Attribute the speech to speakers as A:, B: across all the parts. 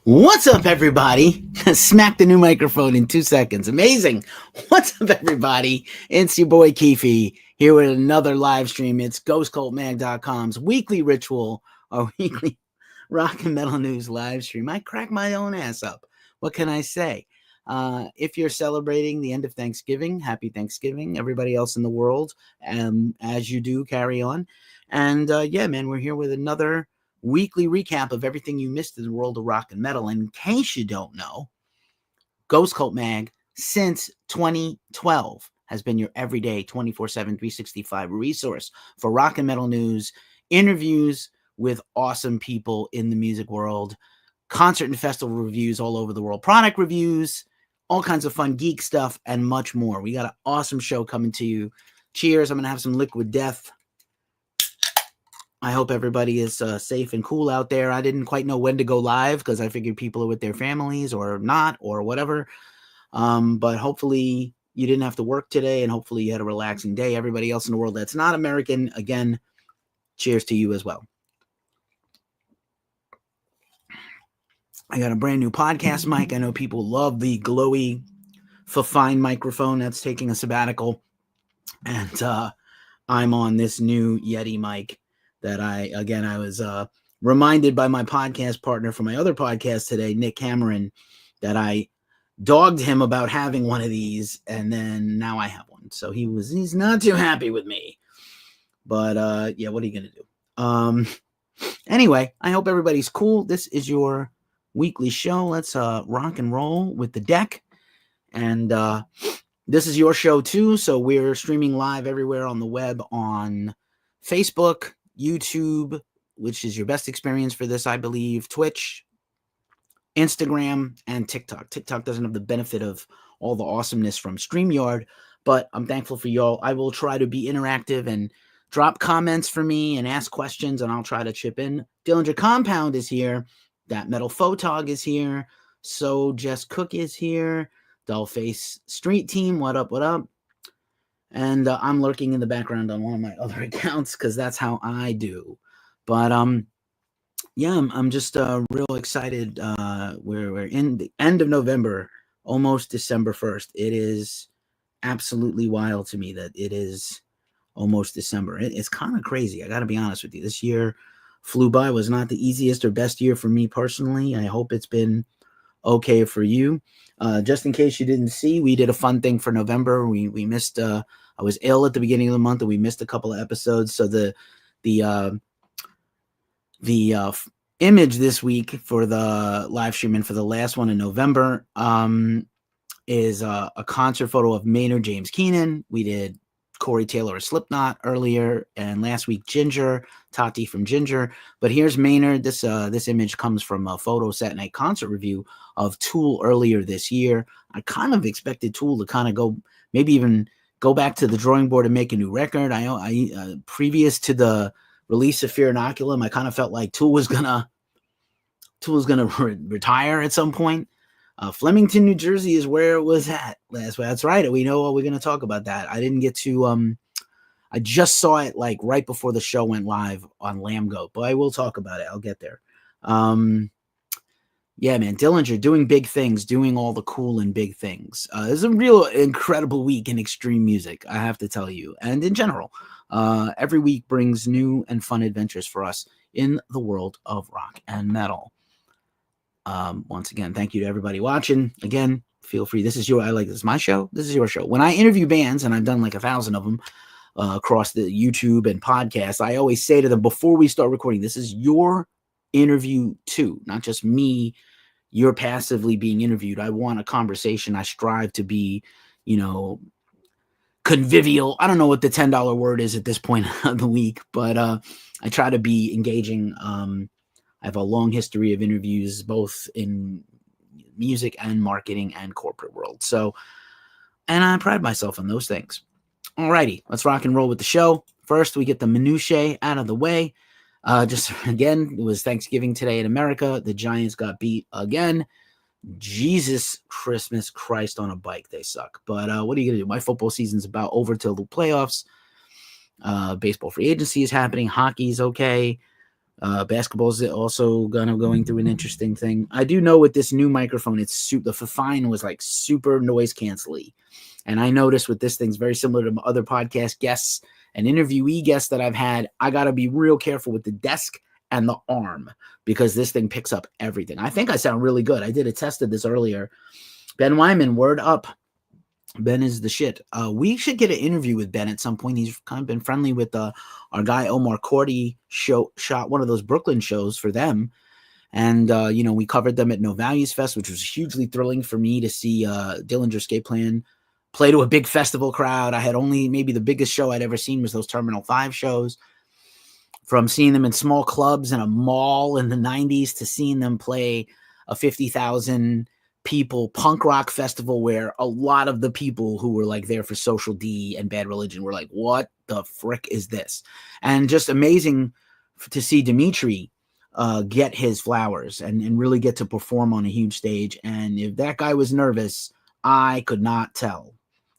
A: What's up, everybody? Smack the new microphone in 2 seconds. Amazing. What's up, everybody? It's your boy Keefe here with another live stream. It's GhostCultMag.com's weekly ritual, our weekly rock and metal news live stream. I crack my own ass up. What can I say? If you're celebrating the end of Thanksgiving, happy Thanksgiving. Everybody else in the world, as you do, carry on. And yeah, man, we're here with another weekly recap of everything you missed in the world of rock and metal. And in case you don't know, Ghost Cult Mag since 2012 has been your everyday 24/7 365 resource for rock and metal news, interviews with awesome people in the music world, concert and festival reviews all over the world, product reviews, all kinds of fun geek stuff, and much more. We got an awesome show coming to you. Cheers. I'm going to have some Liquid Death. I hope everybody is safe and cool out there. I didn't quite know when to go live because I figured people are with their families or not or whatever. But hopefully you didn't have to work today, and hopefully you had a relaxing day. Everybody else in the world that's not American, again, cheers to you as well. I got a brand new podcast mic. I know people love the glowy, fine microphone that's taking a sabbatical. And I'm on this new Yeti mic that I was reminded by my podcast partner from my other podcast today, Nick Cameron, that I dogged him about having one of these, and then now I have one. So he's not too happy with me. But yeah, what are you gonna do? Anyway, I hope everybody's cool. This is your weekly show. Let's rock and roll with the deck. And this is your show too. So we're streaming live everywhere on the web, on Facebook, YouTube, which is your best experience for this, I believe, Twitch, Instagram, and TikTok. TikTok doesn't have the benefit of all the awesomeness from StreamYard, but I'm thankful for y'all. I will try to be interactive and drop comments for me and ask questions, and I'll try to chip in. Dillinger Compound is here. That Metal Photog is here. So Jess Cook is here. Dollface Street Team, what up, what up? And I'm lurking in the background on one of my other accounts because that's how I do. But yeah, I'm just real excited. We're in the end of November, almost December 1st. It is absolutely wild to me that it is almost December. It's kind of crazy. I got to be honest with you. This year flew by. Was not the easiest or best year for me personally. I hope it's been okay for you. Just in case you didn't see, we did a fun thing for November. We missed. I was ill at the beginning of the month, and we missed a couple of episodes. So the image this week for the live stream and for the last one in November is a concert photo of Maynard James Keenan. We did Corey Taylor of Slipknot earlier, and last week Ginger, Tati from Ginger. But here's Maynard. This image comes from a Photo Sat Night concert review of Tool earlier this year. I kind of expected Tool to kind of go back to the drawing board and make a new record. I previous to the release of Fear Inoculum, I kind of felt like Tool was gonna retire at some point. Flemington, New Jersey is where it was at last week. That's right. We know we're going to talk about that. I didn't get to, I just saw it like right before the show went live on Lamb Goat, but I will talk about it. I'll get there. Yeah, man, Dillinger doing big things, doing all the cool and big things. It's a real incredible week in extreme music, I have to tell you. And in general, every week brings new and fun adventures for us in the world of rock and metal. Once again, thank you to everybody watching. Again, feel free. This is my show. This is your show. When I interview bands, and I've done like 1,000 of them across the YouTube and podcast, I always say to them before we start recording, this is your interview too, not just me. You're passively being interviewed. I want a conversation. I strive to be, convivial. I don't know what the $10 word is at this point of the week, but I try to be engaging. I have a long history of interviews, both in music and marketing and corporate world. So, and I pride myself on those things. Alrighty, let's rock and roll with the show. First, we get the minutiae out of the way. Just again, it was Thanksgiving today in America. The Giants got beat again. Jesus Christmas Christ on a bike. They suck. But what are you going to do? My football season's about over till the playoffs. Baseball free agency is happening. Hockey's okay. Basketball's also going through an interesting thing. I do know with this new microphone, the Fifine was like super noise canceling. And I noticed with this thing's very similar to other podcast guests and interviewee guests that I've had. I got to be real careful with the desk and the arm because this thing picks up everything. I think I sound really good. I did a test of this earlier. Ben Wyman, word up. Ben is the shit. We should get an interview with Ben at some point. He's kind of been friendly with our guy Omar Cordy. Shot one of those Brooklyn shows for them. And, we covered them at No Values Fest, which was hugely thrilling for me to see Dillinger Escape Plan play to a big festival crowd. I had maybe the biggest show I'd ever seen was those Terminal 5 shows. From seeing them in small clubs in a mall in the 90s to seeing them play a 50,000 people punk rock festival where a lot of the people who were like there for Social D and Bad Religion were like, what the frick is this? And just amazing to see Dimitri get his flowers and really get to perform on a huge stage. And if that guy was nervous, I could not tell.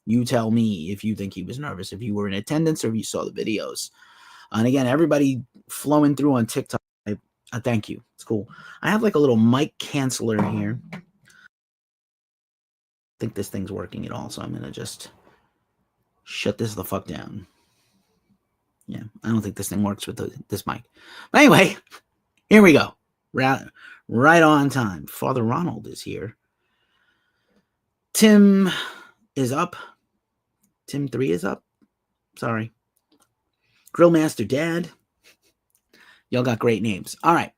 A: You tell me if you think he was nervous, if you were in attendance or if you saw the videos. And again, everybody flowing through on TikTok, I thank you. It's cool. I have like a little mic canceller here. I think this thing's working at all, so I'm going to just shut this the fuck down. Yeah, I don't think this thing works with this mic. But anyway, here we go. Right on time. Father Ronald is here. Tim is up. Tim 3 is up. Sorry. Grillmaster Dad. Y'all got great names. All right.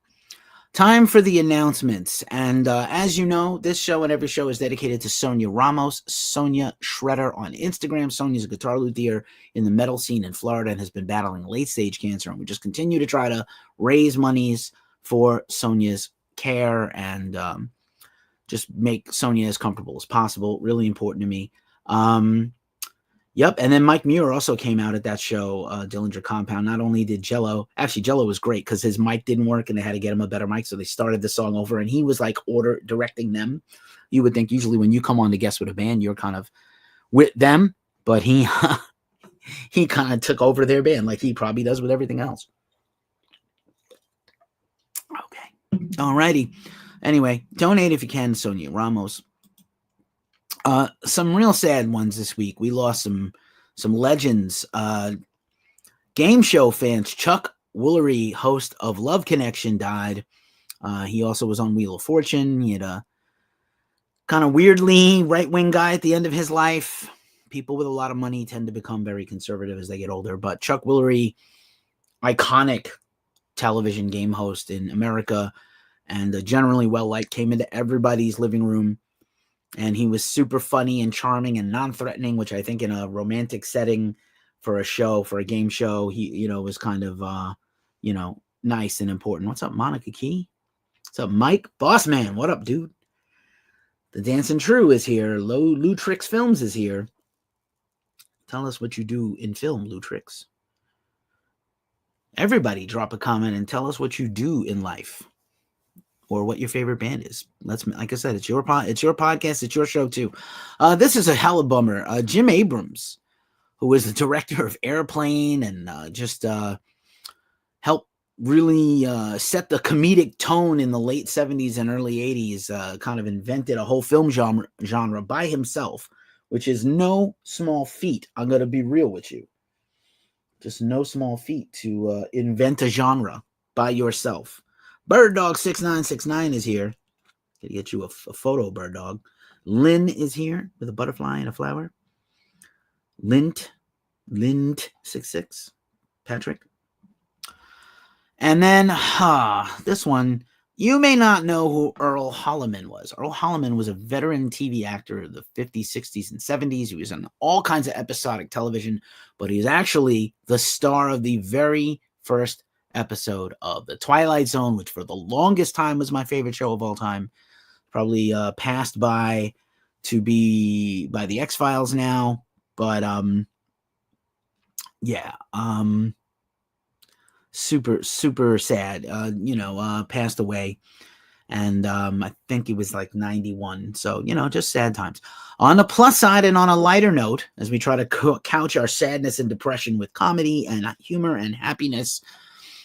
A: Time for the announcements. And as you know, this show and every show is dedicated to Sonia Ramos, Sonia Shredder on Instagram. Sonia's a guitar luthier in the metal scene in Florida and has been battling late-stage cancer. And we just continue to try to raise monies for Sonia's care and just make Sonia as comfortable as possible. Really important to me. Yep, and then Mike Muir also came out at that show, Dillinger Compound. Not only did Jello was great because his mic didn't work and they had to get him a better mic, so they started the song over, and he was like directing them. You would think usually when you come on to guest with a band, you're kind of with them, but he kind of took over their band like he probably does with everything else. Okay, alrighty. Anyway, donate if you can, Sonia Ramos. Some real sad ones this week. We lost some legends. Game show fans. Chuck Woolery, host of Love Connection, died. He also was on Wheel of Fortune. He had a kind of weirdly right-wing guy at the end of his life. People with a lot of money tend to become very conservative as they get older. But Chuck Woolery, iconic television game host in America and generally well-liked, came into everybody's living room. And he was super funny and charming and non-threatening, which I think in a romantic setting for a game show, he, was kind of, nice and important. What's up, Monica Key? What's up, Mike? Boss man, what up, dude? The Dancing True is here. Lutrix Films is here. Tell us what you do in film, Lutrix. Everybody drop a comment and tell us what you do in life. Or what your favorite band is. Like I said, it's your podcast, it's your show too. This is a hella bummer. Jim Abrams, who was the director of Airplane and just helped really set the comedic tone in the late 70s and early 80s, kind of invented a whole film genre by himself, which is no small feat. I'm going to be real with you. Just no small feat to invent a genre by yourself. Bird Dog 6969 is here. Gotta get you a photo, Bird Dog. Lynn is here with a butterfly and a flower. Lint 66. Patrick. And then this one, you may not know who Earl Holliman was. Earl Holliman was a veteran TV actor of the 50s, 60s, and 70s. He was on all kinds of episodic television, but he's actually the star of the very first episode of The Twilight Zone, which for the longest time was my favorite show of all time. Probably passed by to be by the X-Files now, but super sad. Passed away, and I think he was like 91. So just sad times. On the plus side and on a lighter note, as we try to couch our sadness and depression with comedy and humor and happiness,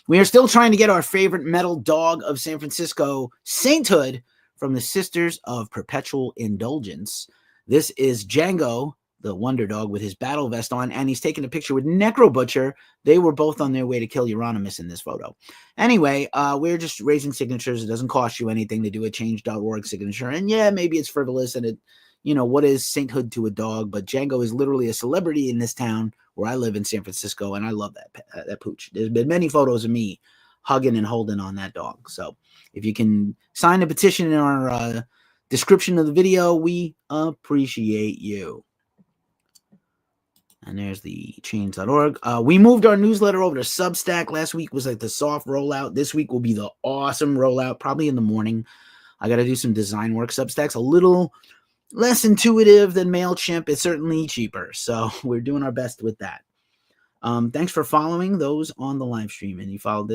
A: We are still trying to get our favorite metal dog of San Francisco, Sainthood, from the Sisters of Perpetual Indulgence. This is Django, the wonder dog, with his battle vest on, and he's taking a picture with Necro Butcher. They were both on their way to kill Euronymous in this photo. Anyway, we're just raising signatures. It doesn't cost you anything to do a change.org signature. And yeah, maybe it's frivolous and it, what is sainthood to a dog? But Django is literally a celebrity in this town where I live in San Francisco, and I love that pooch. There's been many photos of me hugging and holding on that dog. So if you can sign a petition in our description of the video, we appreciate you. And there's the change.org. We moved our newsletter over to Substack. Last week was like the soft rollout. This week will be the awesome rollout, probably in the morning. I got to do some design work. Substack's a little less intuitive than MailChimp. It's certainly cheaper. So we're doing our best with that. Thanks for following those on the live stream. And you followed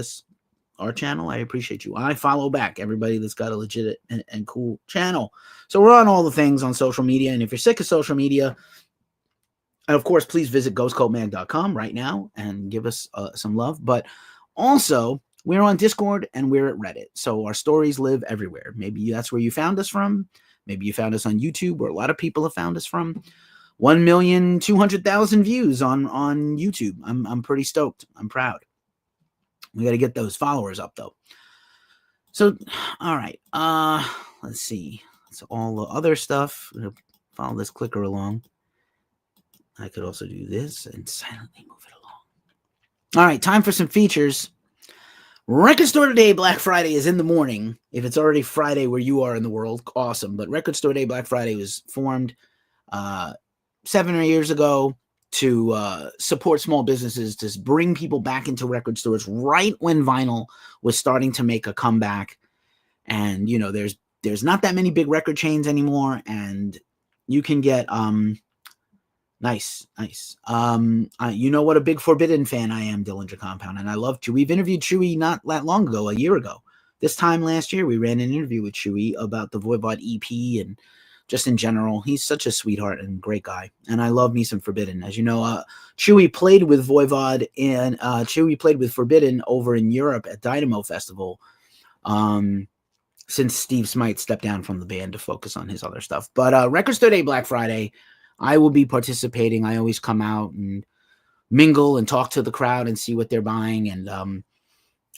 A: our channel. I appreciate you. I follow back everybody that's got a legit and cool channel. So we're on all the things on social media. And if you're sick of social media, and of course, please visit ghostcultmag.com right now and give us some love. But also, we're on Discord and we're at Reddit. So our stories live everywhere. Maybe that's where you found us from. Maybe you found us on YouTube, where a lot of people have found us from. 1,200,000 views on YouTube. I'm pretty stoked. I'm proud. We got to get those followers up, though. So, all right. Let's see. So all the other stuff. I'm going to follow this clicker along. I could also do this and silently move it along. All right, time for some features. Record Store Day Black Friday is in the morning. If it's already Friday where you are in the world, awesome. But Record Store Day Black Friday was formed 7 or 8 years ago to support small businesses, to bring people back into record stores right when vinyl was starting to make a comeback. And, there's not that many big record chains anymore, and you can get... Nice. You know what a big Forbidden fan I am, Dillinger Compound, and I love Chewy. We've interviewed Chewy not that long ago, a year ago. This time last year, we ran an interview with Chewy about the Voivod EP and just in general. He's such a sweetheart and great guy, and I love me some Forbidden. As you know, Chewy played with Voivod and Chewy played with Forbidden over in Europe at Dynamo Festival. Since Steve Smite stepped down from the band to focus on his other stuff. But Record Store Day Black Friday, I will be participating. I always come out and mingle and talk to the crowd and see what they're buying. And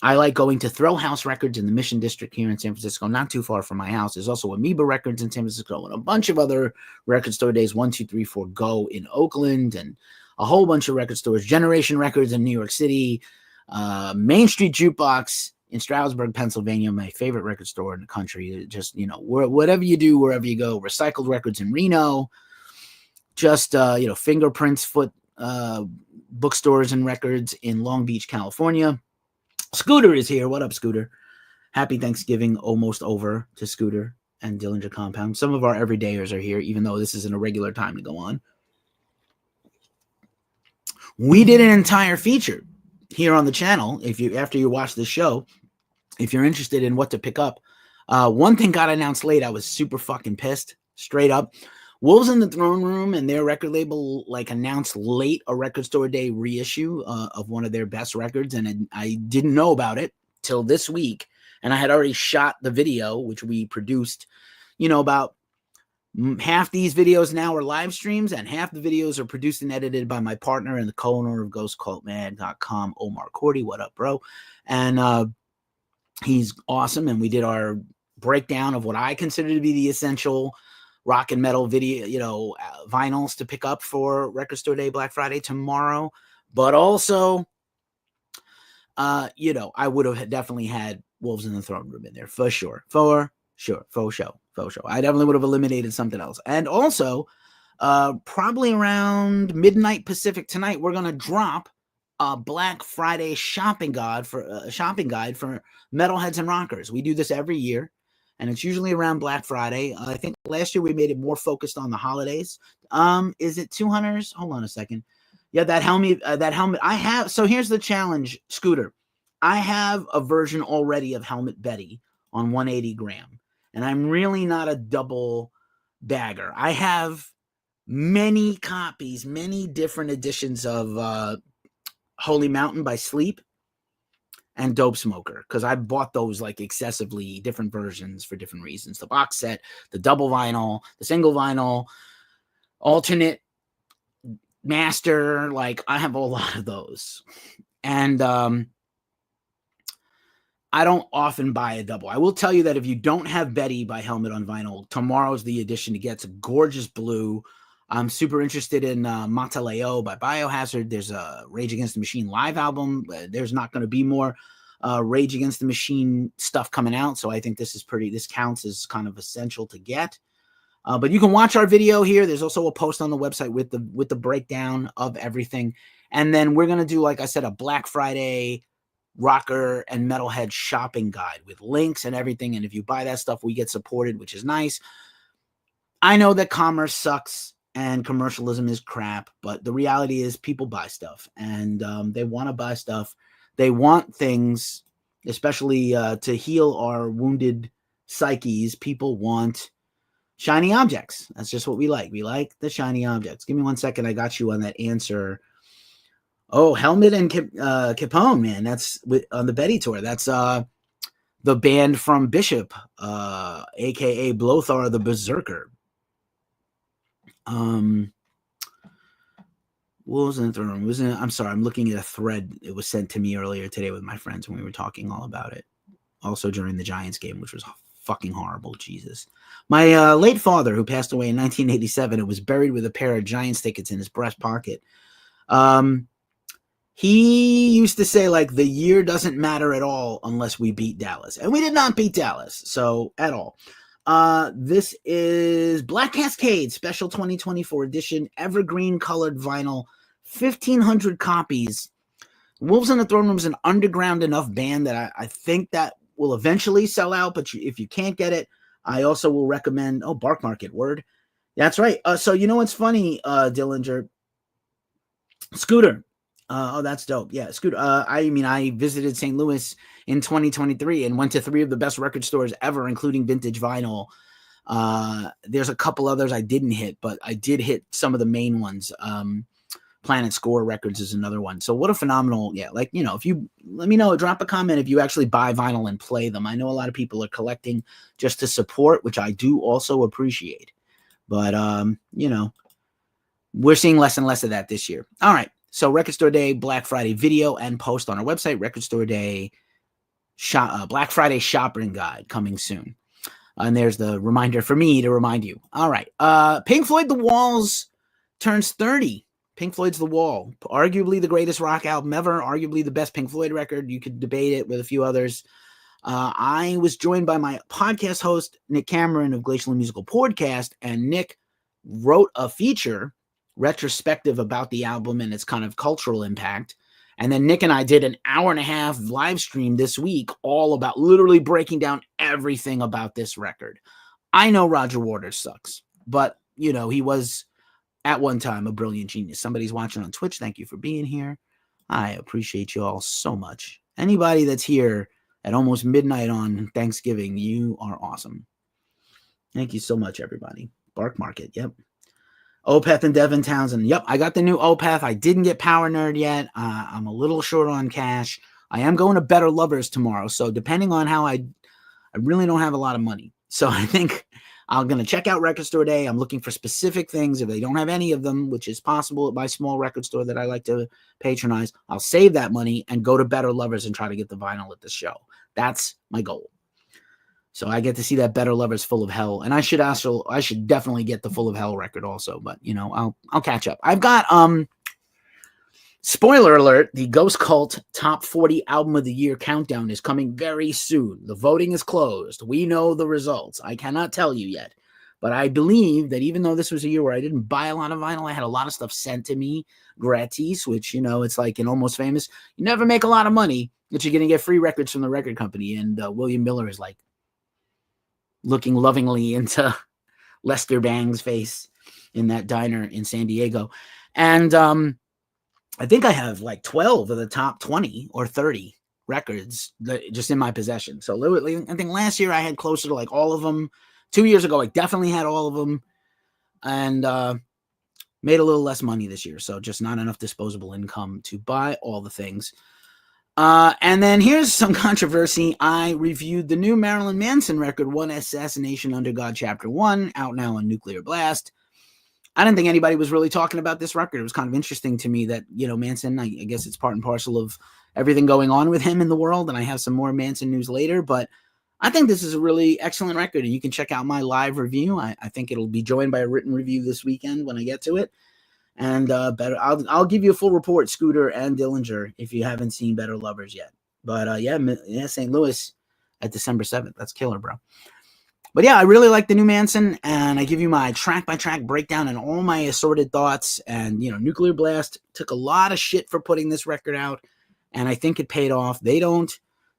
A: I like going to Throw House Records in the Mission District here in San Francisco, not too far from my house. There's also Amoeba Records in San Francisco and a bunch of other record store days, 1, 2, 3, 4 Go in Oakland, and a whole bunch of record stores, Generation Records in New York City, Main Street Jukebox in Stroudsburg, Pennsylvania, my favorite record store in the country. Just, whatever you do, wherever you go, Recycled Records in Reno, just, Fingerprints Foot bookstores and records in Long Beach, California. Scooter is here. What up, Scooter? Happy Thanksgiving almost over to Scooter and Dillinger Compound. Some of our everydayers are here, even though this isn't a regular time to go on. We did an entire feature here on the channel. After you watch the show, if you're interested in what to pick up, one thing got announced late. I was super fucking pissed, straight up. Wolves in the Throne Room and their record label announced late a Record Store Day reissue of one of their best records, and I didn't know about it till this week. And I had already shot the video, which we produced. About half these videos now are live streams, and half the videos are produced and edited by my partner and the co-owner of GhostCultMag.com, Omar Cordy. What up, bro? And he's awesome. And we did our breakdown of what I consider to be the essential rock and metal video, vinyls to pick up for Record Store Day Black Friday tomorrow. But also, I would have definitely had Wolves in the Throne Room in there for sure. For sure. I definitely would have eliminated something else. And also, probably around midnight Pacific tonight, we're going to drop a Black Friday shopping guide for metalheads and rockers. We do this every year, and it's usually around Black Friday. I think last year we made it more focused on the holidays. Is it 200s? Hold on a second. Yeah, that helmet I have. So here's the challenge, Scooter. I have a version already of Helmet Betty on 180 gram, and I'm really not a double bagger. I have many copies, many different editions of Holy Mountain by Sleep. and Dope Smoker, because I bought those like excessively, different versions for different reasons. The box set, the double vinyl, the single vinyl, alternate, master. Like, I have a lot of those. And I don't often buy a double. I will tell you that if you don't have Betty by Helmet on vinyl, tomorrow's the edition to get. It's a gorgeous blue. I'm super interested in Mataleo by Biohazard. There's a Rage Against the Machine live album. There's not going to be more Rage Against the Machine stuff coming out, so I think this counts as kind of essential to get. But you can watch our video here. There's also a post on the website with the breakdown of everything. And then we're going to do, like I said, a Black Friday rocker and metalhead shopping guide with links and everything. And if you buy that stuff, we get supported, which is nice. I know that commerce sucks and commercialism is crap, but the reality is people buy stuff, and they want to buy stuff. They want things, especially to heal our wounded psyches. People want shiny objects. That's just what we like. We like the shiny objects. Give me 1 second. I got you on that answer. Oh, Helmet and Capone, man. That's on the Betty tour. That's the band from Bishop, a.k.a. Lutharo the Berserker. What was in the room? I'm sorry, I'm looking at a thread. It was sent to me earlier today with my friends when we were talking all about it. Also during the Giants game, which was fucking horrible. Jesus. My late father, who passed away in 1987, it was buried with a pair of Giants tickets in his breast pocket. He used to say, like, the year doesn't matter at all unless we beat Dallas. And we did not beat Dallas, so at all. This is Black Cascade Special 2024 edition, evergreen colored vinyl, 1,500 copies. Wolves on the Throne Room is an underground enough band that I think that will eventually sell out, but if you can't get it, I also will recommend, Bark Market, word. That's right. So you know what's funny, Dillinger? Scooter. That's dope. Yeah, Scooter. I visited St. Louis in 2023 and went to 3 of the best record stores ever, including vintage vinyl. There's a couple others I didn't hit, but I did hit some of the main ones. Planet Score Records is another one. So what a phenomenal, if you let me know, drop a comment if you actually buy vinyl and play them. I know a lot of people are collecting just to support, which I do also appreciate. But, we're seeing less and less of that this year. All right. So Record Store Day, Black Friday video and post on our website, Record Store Day, Black Friday shopping guide coming soon. And there's the reminder for me to remind you. All right. Pink Floyd The Walls turns 30. Pink Floyd's The Wall, arguably the greatest rock album ever, arguably the best Pink Floyd record. You could debate it with a few others. I was joined by my podcast host, Nick Cameron of Glacially Musical Podcast, and Nick wrote a feature retrospective about the album and its kind of cultural impact. And then Nick and I did an 1.5-hour live stream this week all about literally breaking down everything about this record. I know Roger Waters sucks, but, he was at one time a brilliant genius. Somebody's watching on Twitch. Thank you for being here. I appreciate you all so much. Anybody that's here at almost midnight on Thanksgiving, you are awesome. Thank you so much, everybody. Bark Market, yep. Opeth and Devin Townsend. Yep, I got the new Opeth. I didn't get Power Nerd yet. I'm a little short on cash. I am going to Better Lovers tomorrow, so depending on how I really don't have a lot of money. So I think I'm going to check out Record Store Day. I'm looking for specific things. If they don't have any of them, which is possible at my small record store that I like to patronize, I'll save that money and go to Better Lovers and try to get the vinyl at the show. That's my goal. So I get to see that Better Lovers Full of Hell. And I should definitely get the Full of Hell record also, but I'll catch up. I've got spoiler alert, the Ghost Cult Top 40 Album of the Year countdown is coming very soon. The voting is closed. We know the results. I cannot tell you yet. But I believe that even though this was a year where I didn't buy a lot of vinyl, I had a lot of stuff sent to me gratis, which, it's like in Almost Famous. You never make a lot of money, but you're going to get free records from the record company. And William Miller is like looking lovingly into Lester Bang's face in that diner in San Diego. And I think I have like 12 of the top 20 or 30 records just in my possession. So I think last year I had closer to like all of them. 2 years ago, I definitely had all of them, and made a little less money this year. So just not enough disposable income to buy all the things. And then here's some controversy. I reviewed the new Marilyn Manson record, One Assassination Under God Chapter 1, out now on Nuclear Blast. I didn't think anybody was really talking about this record. It was kind of interesting to me that, Manson, I guess it's part and parcel of everything going on with him in the world, and I have some more Manson news later, but I think this is a really excellent record, and you can check out my live review. I think it'll be joined by a written review this weekend when I get to it. And I'll give you a full report, Scooter and Dillinger, if you haven't seen Better Lovers yet. But yeah, St. Louis at December 7th. That's killer, bro. But yeah, I really like the new Manson, and I give you my track-by-track breakdown and all my assorted thoughts. And, Nuclear Blast took a lot of shit for putting this record out, and I think it paid off. They don't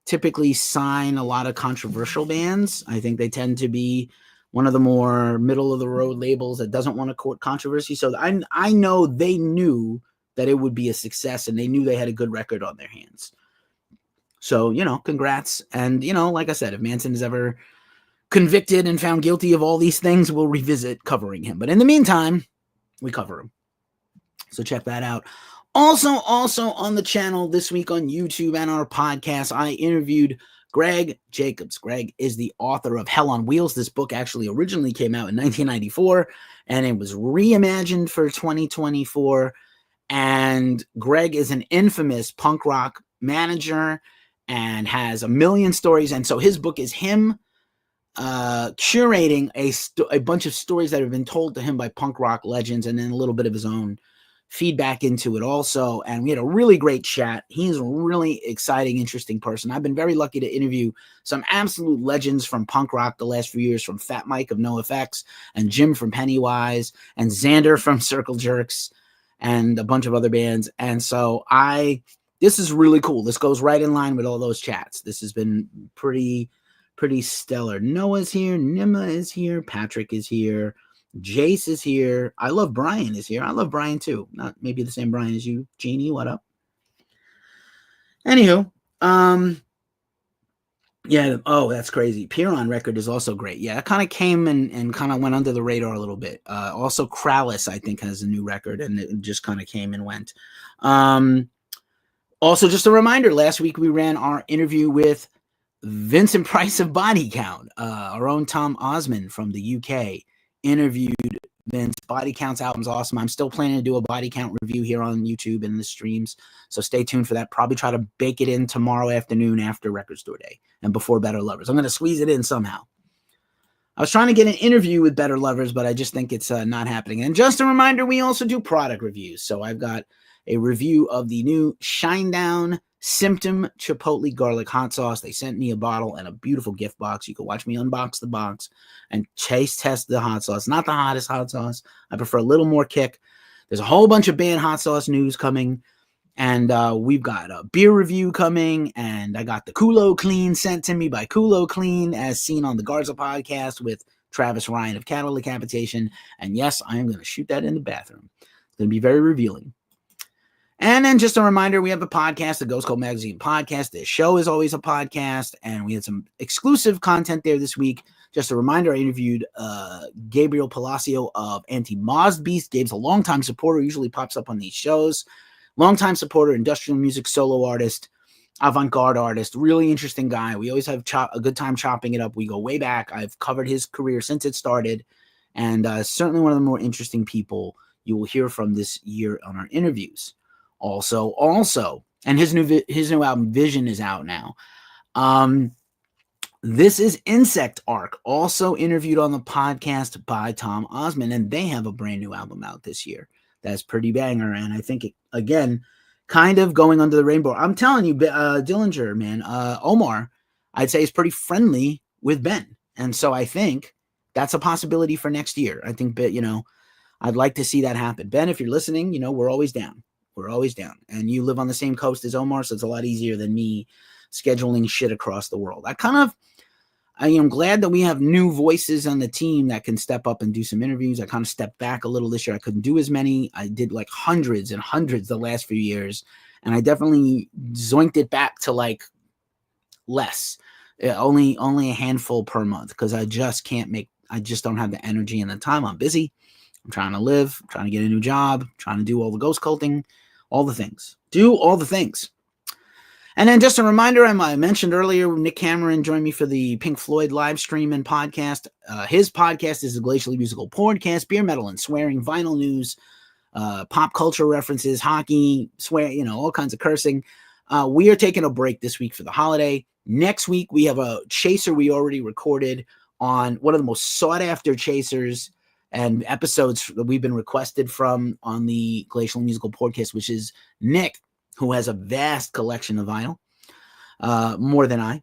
A: typically sign a lot of controversial bands. I think they tend to be one of the more middle-of-the-road labels that doesn't want to court controversy. So I know they knew that it would be a success, and they knew they had a good record on their hands. So, congrats. And, like I said, if Manson is ever convicted and found guilty of all these things, we'll revisit covering him. But in the meantime, we cover him. So check that out. Also on the channel this week on YouTube and our podcast, I interviewed Greg Jacobs. Greg is the author of Hell on Wheels. This book actually originally came out in 1994, and it was reimagined for 2024. And Greg is an infamous punk rock manager and has a million stories. And so his book is him curating a bunch of stories that have been told to him by punk rock legends, and then a little bit of his own feedback into it also. And we had a really great chat. He's a really exciting, interesting person. I've been very lucky to interview some absolute legends from punk rock the last few years, from Fat Mike of NoFX and Jim from Pennywise and Xander from Circle Jerks and a bunch of other bands. And so this is really cool. This goes right in line with all those chats. This has been pretty stellar. Noah's here, Nima is here, Patrick is here, Jace is here. I love Brian is here. I love Brian too. Not maybe the same Brian as you. Jeannie, what up? Anywho, yeah, that's crazy. Piron record is also great. Yeah, it kind of came and kind of went under the radar a little bit. Also, Krallis, I think, has a new record, and it just kind of came and went. Also, just a reminder, last week we ran our interview with Vincent Price of Body Count. Our own Tom Osmond from the UK interviewed Vince. Body Count's album's awesome. I'm still planning to do a Body Count review here on YouTube and the streams, so stay tuned for that. Probably try to bake it in tomorrow afternoon after Record Store Day and before Better Lovers. I'm going to squeeze it in somehow. I was trying to get an interview with Better Lovers, but I just think it's not happening. And just a reminder, we also do product reviews. So I've got a review of the new Shinedown Symptom Chipotle Garlic Hot Sauce. They sent me a bottle and a beautiful gift box. You can watch me unbox the box and test the hot sauce. Not the hottest hot sauce. I prefer a little more kick. There's a whole bunch of band hot sauce news coming. And we've got a beer review coming. And I got the Kulo Clean sent to me by Kulo Clean, as seen on the Garza podcast with Travis Ryan of Cattle Decapitation. And yes, I am going to shoot that in the bathroom. It's going to be very revealing. And then just a reminder, we have a podcast, the Ghost Cult Magazine podcast. This show is always a podcast, and we had some exclusive content there this week. Just a reminder, I interviewed Gabriel Palacio of AntiMozdeBeast. Gabe's a longtime supporter, usually pops up on these shows. Longtime supporter, industrial music solo artist, avant-garde artist, really interesting guy. We always have a good time chopping it up. We go way back. I've covered his career since it started, and certainly one of the more interesting people you will hear from this year on our interviews. Also, and his new album Vision is out now. This is Insect Arc, also interviewed on the podcast by Tom Osmond, and they have a brand new album out this year that's pretty banger. And I think it, again, kind of going under the rainbow. I'm telling you, Dillinger, man, Omar, I'd say is pretty friendly with Ben, and so I think that's a possibility for next year. I think, I'd like to see that happen. Ben, if you're listening, we're always down. We're always down. And you live on the same coast as Omar, so it's a lot easier than me scheduling shit across the world. I am glad that we have new voices on the team that can step up and do some interviews. I kind of stepped back a little this year. I couldn't do as many. I did like hundreds and hundreds the last few years. And I definitely zoinked it back to like less. Only a handful per month, because I just don't have the energy and the time. I'm busy. I'm trying to live, I'm trying to get a new job, trying to do all the ghost culting, all the things. Do all the things. And then just a reminder, I mentioned earlier, Nick Cameron joined me for the Pink Floyd live stream and podcast. His podcast is the Glacially Musical podcast, beer, metal, and swearing, vinyl news, pop culture references, hockey, swear, all kinds of cursing. We are taking a break this week for the holiday. Next week, we have a chaser we already recorded on one of the most sought-after chasers and episodes that we've been requested from on the Glacially Musical podcast, which is Nick, who has a vast collection of vinyl, more than I.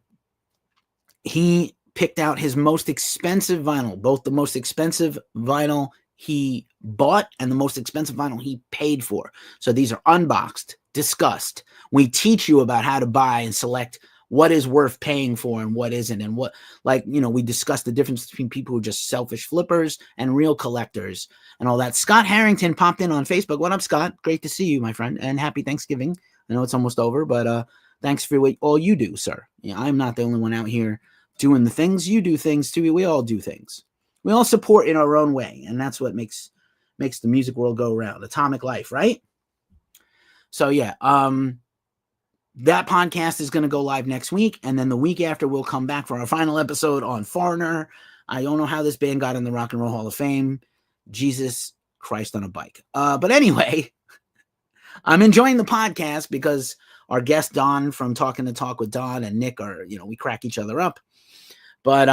A: He picked out his most expensive vinyl, both the most expensive vinyl he bought and the most expensive vinyl he paid for. So these are unboxed, discussed. We teach you about how to buy and select what is worth paying for and what isn't. And what, we discussed the difference between people who are just selfish flippers and real collectors and all that. Scott Harrington popped in on Facebook. What up, Scott? Great to see you, my friend. And happy Thanksgiving. I know it's almost over, but thanks for all you do, sir. I'm not the only one out here doing the things. You do things too. We all do things. We all support in our own way. And that's what makes the music world go around. Atomic life, right? So yeah, that podcast is going to go live next week, and then the week after we'll come back for our final episode on Foreigner. I don't know how this band got in the Rock and Roll Hall of Fame. Jesus Christ on a bike. But anyway, I'm enjoying the podcast because our guest Don from Talking the Talk with Don and Nick are, we crack each other up. But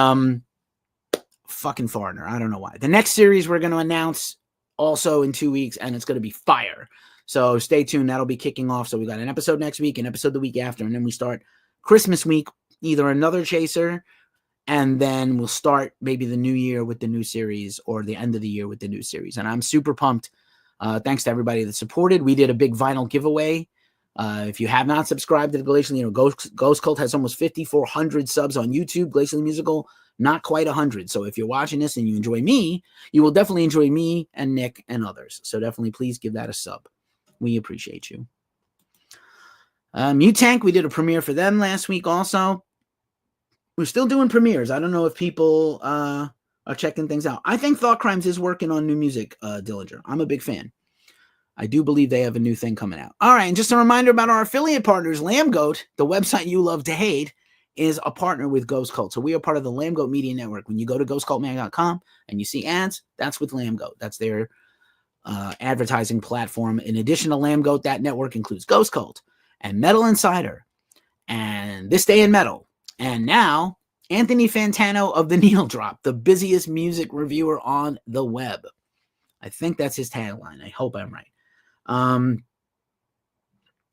A: fucking Foreigner, I don't know why. The next series we're going to announce also in 2 weeks, and it's going to be fire. So stay tuned. That'll be kicking off. So we got an episode next week, an episode the week after, and then we start Christmas week, either another chaser, and then we'll start maybe the new year with the new series or the end of the year with the new series. And I'm super pumped. Thanks to everybody that supported. We did a big vinyl giveaway. If you have not subscribed to the Glacially, Ghost Cult has almost 5,400 subs on YouTube. Glacially Musical, not quite 100. So if you're watching this and you enjoy me, you will definitely enjoy me and Nick and others. So definitely please give that a sub. We appreciate you. Mutank, we did a premiere for them last week also. We're still doing premieres. I don't know if people are checking things out. I think Thought Crimes is working on new music, Dillinger. I'm a big fan. I do believe they have a new thing coming out. All right, and just a reminder about our affiliate partners, Lambgoat, the website you love to hate, is a partner with Ghost Cult. So we are part of the Lambgoat Media Network. When you go to ghostcultmag.com and you see ads, that's with Lambgoat. That's their advertising platform. In addition to Lambgoat, that network includes Ghost Cult and Metal Insider and This Day in Metal. And now, Anthony Fantano of the Needle Drop, the busiest music reviewer on the web. I think that's his tagline. I hope I'm right.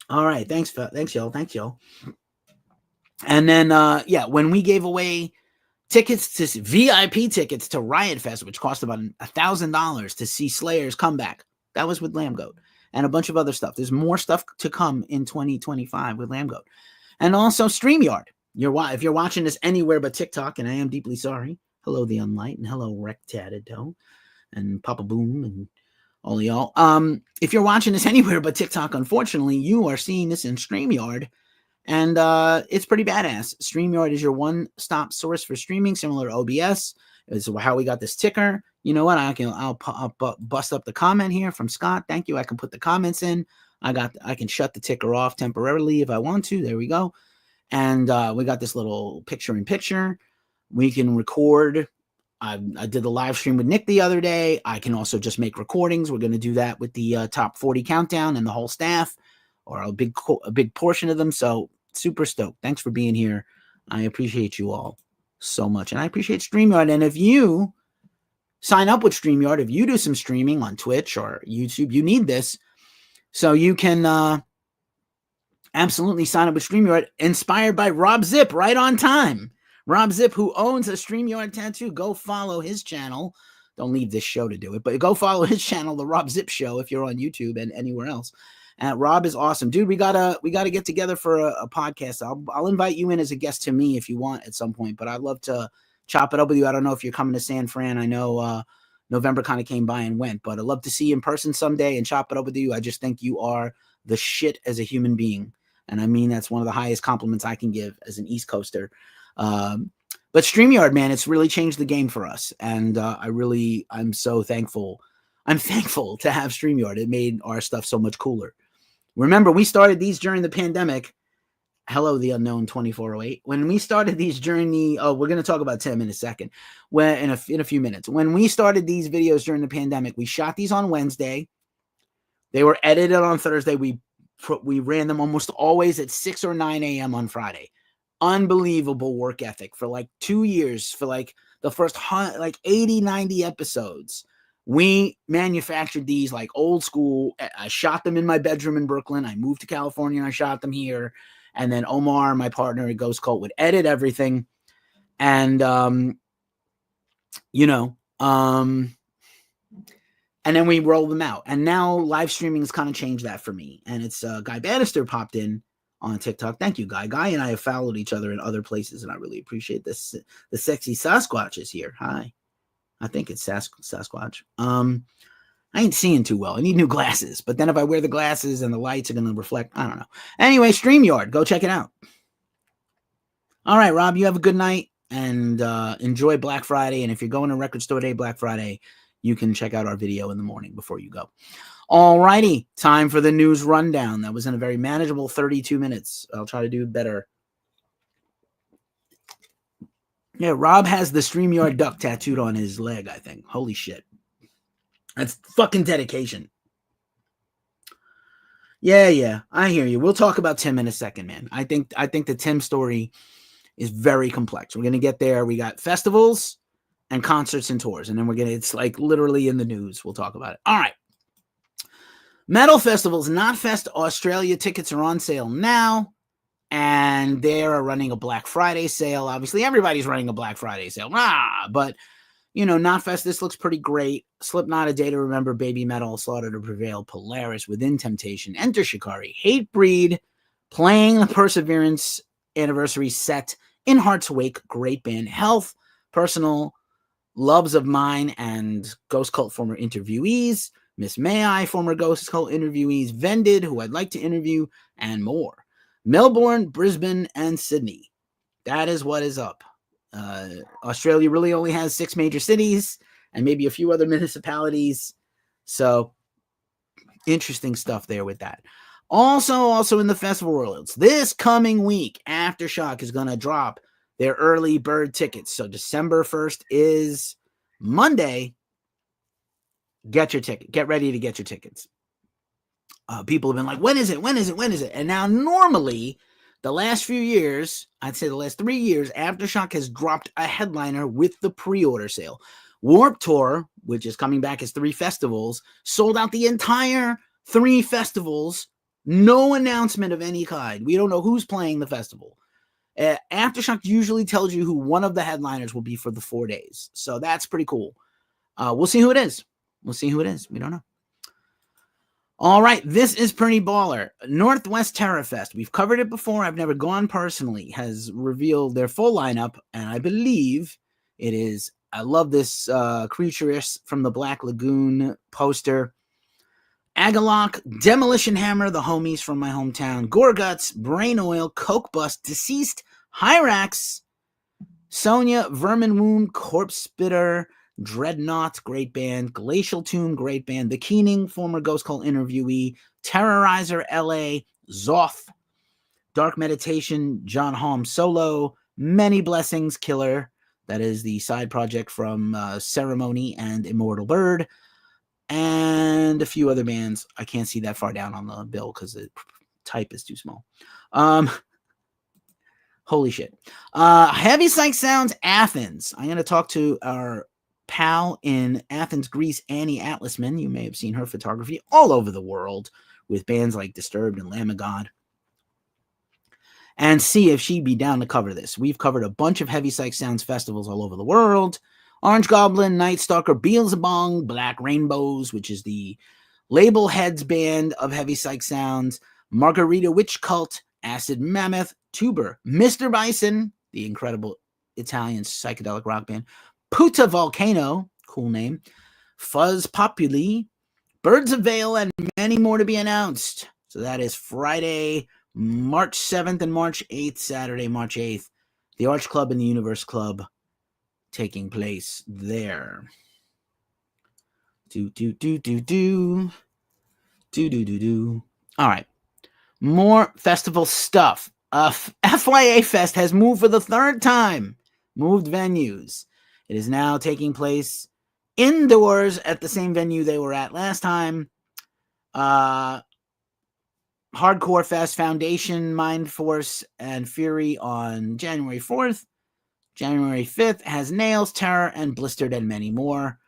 A: All right. Thanks, y'all. And then, when we gave away VIP tickets to Riot Fest, which cost about $1,000 to see Slayer's comeback. That was with Lambgoat and a bunch of other stuff. There's more stuff to come in 2025 with Lambgoat. And also StreamYard. If you're watching this anywhere but TikTok, and I am deeply sorry. Hello, The Unlight, and hello, Rectadito, and Papa Boom, and all y'all. If you're watching this anywhere but TikTok, unfortunately, you are seeing this in StreamYard. And it's pretty badass. StreamYard is your one-stop source for streaming, similar to OBS. It's how we got this ticker. You know what? I'll bust up the comment here from Scott. Thank you. I can put the comments in. I can shut the ticker off temporarily if I want to. There we go. And we got this little picture-in-picture. We can record. I did the live stream with Nick the other day. I can also just make recordings. We're going to do that with the top 40 countdown and the whole staff, or a big portion of them. So super stoked. Thanks for being here. I appreciate you all so much. And I appreciate StreamYard. And if you sign up with StreamYard, if you do some streaming on Twitch or YouTube, you need this. So you can absolutely sign up with StreamYard, inspired by Rob Zip, right on time. Rob Zip, who owns a StreamYard tattoo, go follow his channel. Don't leave this show to do it, but go follow his channel, The Rob Zip Show, if you're on YouTube and anywhere else. Rob is awesome, dude. We gotta get together for a podcast. I'll invite you in as a guest to me if you want at some point. But I'd love to chop it up with you. I don't know if you're coming to San Fran. I know November kind of came by and went, but I'd love to see you in person someday and chop it up with you. I just think you are the shit as a human being, and I mean that's one of the highest compliments I can give as an East Coaster. But StreamYard, man, it's really changed the game for us, and I'm so thankful. I'm thankful to have StreamYard. It made our stuff so much cooler. Remember, we started these during the pandemic, Hello, the unknown 2408. When we started these during the, we're going to talk about Tim in a second, when in a few minutes. When we started these videos during the pandemic, we shot these on Wednesday. They were edited on Thursday. We ran them almost always at 6 or 9 a.m. on Friday. Unbelievable work ethic for like 2 years, for like the first 80, 90 episodes. We manufactured these like old school. I shot them in my bedroom in Brooklyn. I moved to California and I shot them here. And then Omar, my partner at Ghost Cult, would edit everything. And, and then we roll them out. And now live streaming has kind of changed that for me. And it's Guy Bannister popped in on TikTok. Thank you, Guy. Guy and I have followed each other in other places, and I really appreciate this. The sexy Sasquatch is here. Hi. I think it's Sasquatch. I ain't seeing too well. I need new glasses. But then if I wear the glasses and the lights are going to reflect, I don't know. Anyway, StreamYard. Go check it out. All right, Rob, you have a good night and enjoy Black Friday. And if you're going to Record Store Day, Black Friday, you can check out our video in the morning before you go. All righty. Time for the news rundown. That was in a very manageable 32 minutes. I'll try to do better. Yeah, Rob has the StreamYard duck tattooed on his leg, I think. Holy shit. That's fucking dedication. Yeah, I hear you. We'll talk about Tim in a second, man. I think the Tim story is very complex. We're going to get there. We got festivals and concerts and tours, and then it's like literally in the news. We'll talk about it. All right. Metal Festivals Knotfest Australia tickets are on sale now, and they're running a Black Friday sale. Obviously, everybody's running a Black Friday sale. But Knotfest, this looks pretty great. Slipknot, A Day to Remember, Baby Metal, Slaughter to Prevail, Polaris, Within Temptation, Enter Shikari, Hatebreed, playing the Perseverance anniversary set, In Heart's Wake, great band, Health, Personal, Loves of Mine, and Ghost Cult former interviewees, Miss May I, former Ghost Cult interviewees, Vended, who I'd like to interview, and more. Melbourne, Brisbane, and Sydney. That is what is up. Australia really only has 6 major cities and maybe a few other municipalities. So interesting stuff there with that. Also in the festival worlds, this coming week, Aftershock is going to drop their early bird tickets. So December 1st is Monday. Get your ticket. Get ready to get your tickets. People have been like, when is it? And now normally the last few years, I'd say the last 3 years, Aftershock has dropped a headliner with the pre-order sale. Warped Tour, which is coming back as 3 festivals, sold out the entire 3 festivals. No announcement of any kind. We don't know who's playing the festival. Aftershock usually tells you who one of the headliners will be for the 4 days. So that's pretty cool. We'll see who it is. We don't know. All right, this is pretty baller. Northwest Terror Fest. We've covered it before. I've never gone personally. Has revealed their full lineup, and I believe it is. I love this Creaturist from the Black Lagoon poster. Agalok, Demolition Hammer, the homies from my hometown. Gorguts, Brain Oil, Coke Bust, Deceased, Hyrax, Sonia, Vermin Wound, Corpse Spitter, Dreadnought, great band. Glacial Tomb, great band. The Keening, former Ghost Cult interviewee. Terrorizer, LA. Zoth, Dark Meditation, John Halm solo. Many Blessings, Killer. That is the side project from Ceremony and Immortal Bird. And a few other bands. I can't see that far down on the bill because the type is too small. Holy shit. Heavy Psych Sounds Athens. I'm going to talk to our pal in Athens, Greece, Annie Atlasman. You may have seen her photography all over the world with bands like Disturbed and Lamb of God. And see if she'd be down to cover this. We've covered a bunch of Heavy Psych Sounds festivals all over the world. Orange Goblin, Night Stalker, Beelzebub, Black Rainbows, which is the label heads band of Heavy Psych Sounds, Margarita Witch Cult, Acid Mammoth, Tuber, Mr. Bison, the incredible Italian psychedelic rock band, Puta Volcano, cool name, Fuzz Populi, Birds of Vale, and many more to be announced. So that is Friday, March 7th and March 8th, Saturday, March 8th, the Arch Club and the Universe Club taking place there. All right. More festival stuff. FYA Fest has moved for the third time. Moved venues. It is now taking place indoors at the same venue they were at last time. Hardcore Fest, Foundation, Mind Force, and Fury on January 4th. January 5th has Nails, Terror, and Blistered, and many more.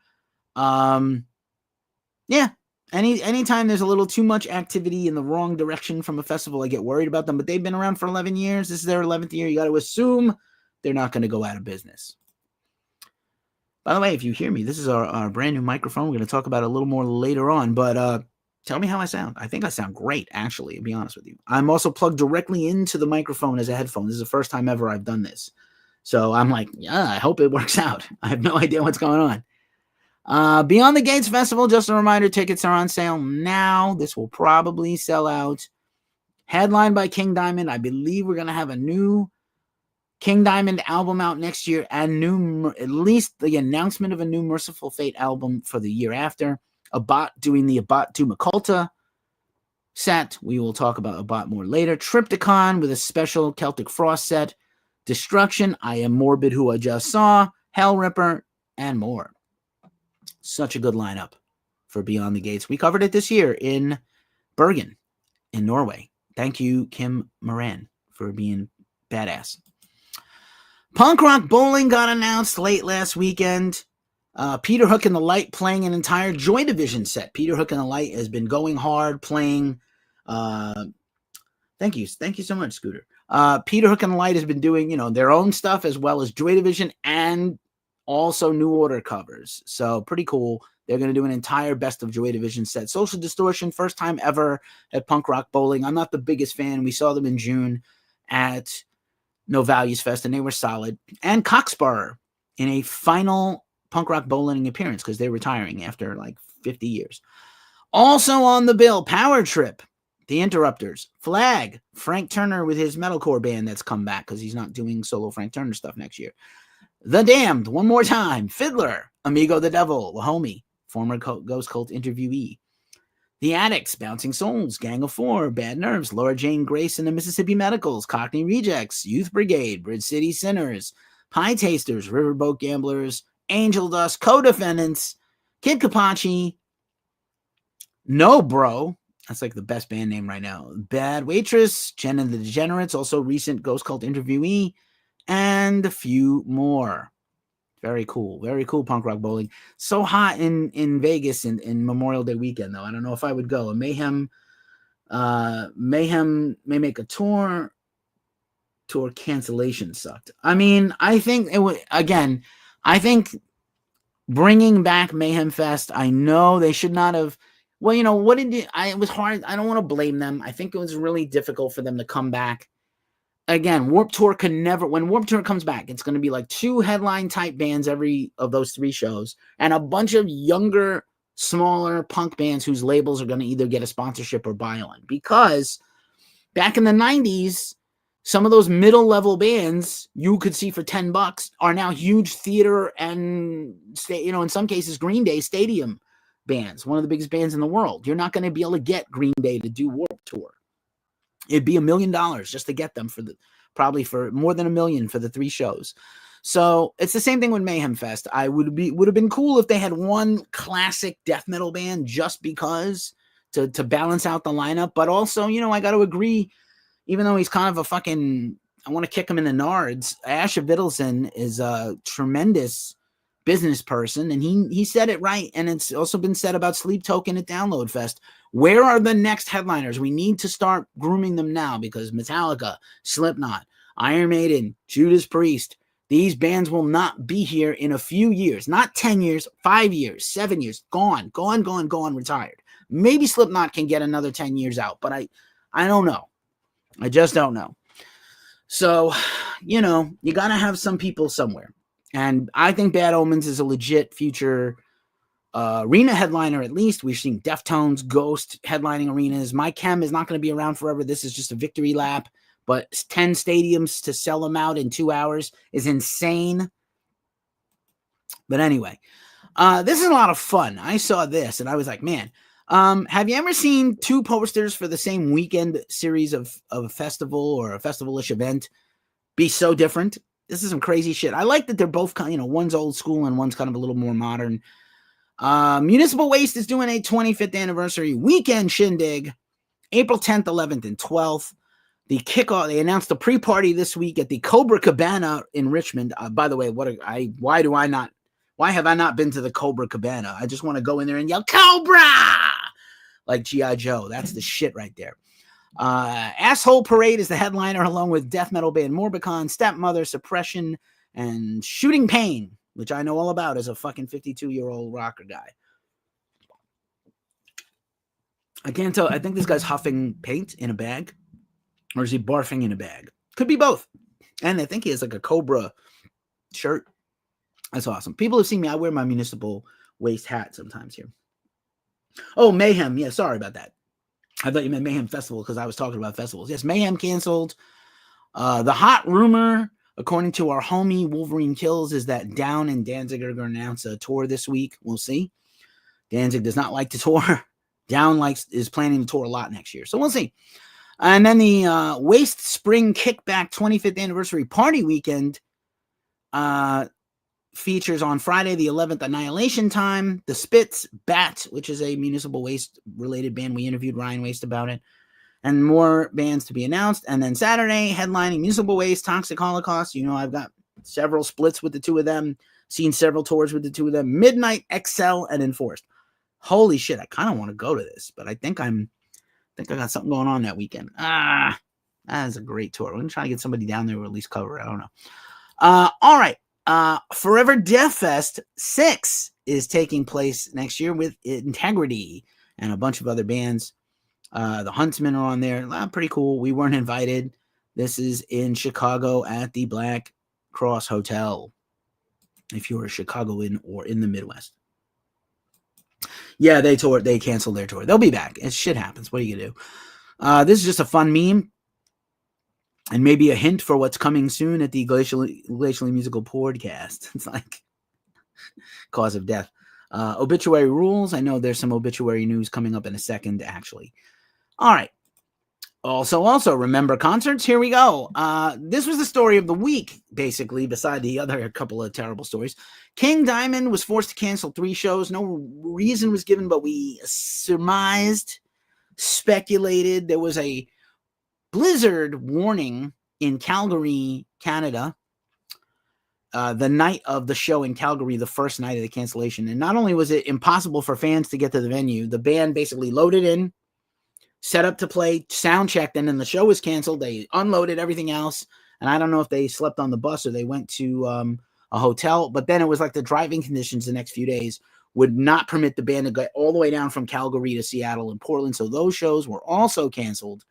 A: Yeah. Anytime there's a little too much activity in the wrong direction from a festival, I get worried about them. But they've been around for 11 years. This is their 11th year. You got to assume they're not going to go out of business. By the way, if you hear me, this is our brand new microphone. We're going to talk about it a little more later on. But tell me how I sound. I think I sound great, actually, to be honest with you. I'm also plugged directly into the microphone as a headphone. This is the first time ever I've done this. So I'm like, yeah, I hope it works out. I have no idea what's going on. Beyond the Gates Festival, just a reminder, tickets are on sale now. This will probably sell out. Headlined by King Diamond. I believe we're going to have a new King Diamond album out next year, and at least the announcement of a new Merciful Fate album for the year after. Abbath doing the Abbath Doom Occulta set. We will talk about Abbath more later. Triptychon with a special Celtic Frost set. Destruction, I Am Morbid, who I just saw. Hell Ripper, and more. Such a good lineup for Beyond the Gates. We covered it this year in Bergen, in Norway. Thank you, Kim Moran, for being badass. Punk Rock Bowling got announced late last weekend. Peter Hook and the Light playing an entire Joy Division set. Peter Hook and the Light has been going hard playing. Thank you so much, Scooter. Peter Hook and the Light has been doing, their own stuff as well as Joy Division and also New Order covers. So pretty cool. They're going to do an entire Best of Joy Division set. Social Distortion, first time ever at Punk Rock Bowling. I'm not the biggest fan. We saw them in June at No Values Fest, and they were solid. And Cockspur in a final Punk Rock Bowling appearance because they're retiring after like 50 years. Also on the bill, Power Trip, The Interrupters, Flag, Frank Turner with his metalcore band that's come back because he's not doing solo Frank Turner stuff next year. The Damned, one more time. Fiddler, Amigo the Devil, the homie, former Ghost Cult interviewee. The Addicts, Bouncing Souls, Gang of Four, Bad Nerves, Laura Jane Grace and the Mississippi Medicals, Cockney Rejects, Youth Brigade, Bridge City Sinners, Pie Tasters, Riverboat Gamblers, Angel Dust, Co-Defendants, Kid Kapachi, No Bro, that's like the best band name right now, Bad Waitress, Jen and the Degenerates, also recent Ghost Cult interviewee, and a few more. Very cool Punk Rock Bowling. So hot in Vegas in Memorial Day weekend, though. I don't know if I would go. Mayhem may make a tour cancellation sucked. I mean, I think it would, again, I think bringing back Mayhem Fest, I know they should not have, well, it was hard. I don't want to blame them. I think it was really difficult for them to come back. Again, Warped Tour when Warped Tour comes back, it's going to be like 2 headline type bands every of those 3 shows and a bunch of younger, smaller punk bands whose labels are going to either get a sponsorship or buy on. Because back in the 90s, some of those middle level bands you could see for $10 are now huge theater and, in some cases, Green Day stadium bands, one of the biggest bands in the world. You're not going to be able to get Green Day to do Warped Tour. It'd be $1 million just to get them probably for more than $1 million for the 3 shows. So it's the same thing with Mayhem Fest. I would have been cool if they had one classic death metal band just because to balance out the lineup. But also, I got to agree, even though he's kind of a fucking, I want to kick him in the nards. Asher Vittleson is a tremendous business person, and he said it right. And it's also been said about Sleep Token at Download Fest. Where are the next headliners? We need to start grooming them now because Metallica, Slipknot, Iron Maiden, Judas Priest, these bands will not be here in a few years. Not 10 years, 5 years, 7 years. Gone, retired. Maybe Slipknot can get another 10 years out, but I don't know. I just don't know. So, you got to have some people somewhere. And I think Bad Omens is a legit future arena headliner, at least. We've seen Deftones, Ghost headlining arenas. My Chem is not going to be around forever. This is just a victory lap. But 10 stadiums to sell them out in 2 hours is insane. But anyway, this is a lot of fun. I saw this and I was like, man, Have you ever seen two posters for the same weekend series of a festival or a festival-ish event be so different? This is some crazy shit. I like that they're both kind of, you know, one's old school and one's kind of a little more modern. Municipal Waste is doing a 25th anniversary weekend shindig, April 10th, 11th, and 12th. The kickoff, they announced the pre-party this week at the Cobra Cabana in Richmond. By the way, why have I not been to the Cobra Cabana? I just want to go in there and yell, Cobra! Like G.I. Joe. That's the shit right there. Asshole Parade is the headliner, along with death metal band Morbicon, Stepmother, Suppression, and Shooting Pain, which I know all about as a fucking 52-year-old rocker guy. I can't tell. I think this guy's huffing paint in a bag, or is he barfing in a bag? Could be both. And I think he has like a Cobra shirt. That's awesome. People have seen me. I wear my Municipal Waste hat sometimes here. Oh, Mayhem. Yeah, sorry about that. I thought you meant Mayhem Festival because I was talking about festivals. Yes, Mayhem canceled. The hot rumor, according to our homie Wolverine Kills, is that Down and Danzig are going to announce a tour this week. We'll see. Danzig does not like to tour. Down is planning to tour a lot next year. So we'll see. And then the Waste Spring Kickback 25th Anniversary Party Weekend features on Friday the 11th Annihilation Time, The Spits, Bat, which is a Municipal Waste related band. We interviewed Ryan Waste about it, and more bands to be announced. And then Saturday, headlining Municipal Waste, Toxic Holocaust. You know, I've got several splits with the two of them, seen several tours with the two of them. Midnight, XL, and Enforced. Holy shit, I kind of want to go to this, but I think I got something going on that weekend. That is a great tour. We're gonna try to get somebody down there or at least cover it. I don't know. All right. Forever Death Fest 6 is taking place next year with Integrity and a bunch of other bands. The Huntsmen are on there. Pretty cool. We weren't invited. This is in Chicago at the Black Cross Hotel, if you're a Chicagoan or in the Midwest. Yeah, they canceled their tour. They'll be back. Shit happens. What are you going to do? This is just a fun meme. And maybe a hint for what's coming soon at the Glacially Musical podcast. It's like cause of death. Obituary rules. I know there's some obituary news coming up in a second, actually. All right. Also, remember concerts? Here we go. This was the story of the week, basically, beside the other couple of terrible stories. King Diamond was forced to cancel 3 shows. No reason was given, but we surmised, speculated. There was a blizzard warning in Calgary, Canada, the night of the show in Calgary, the first night of the cancellation. And not only was it impossible for fans to get to the venue, the band basically loaded in, set up to play, sound checked, and then the show was canceled. They unloaded everything else. And I don't know if they slept on the bus or they went to a hotel. But then it was like the driving conditions the next few days would not permit the band to go all the way down from Calgary to Seattle and Portland. So those shows were also canceled,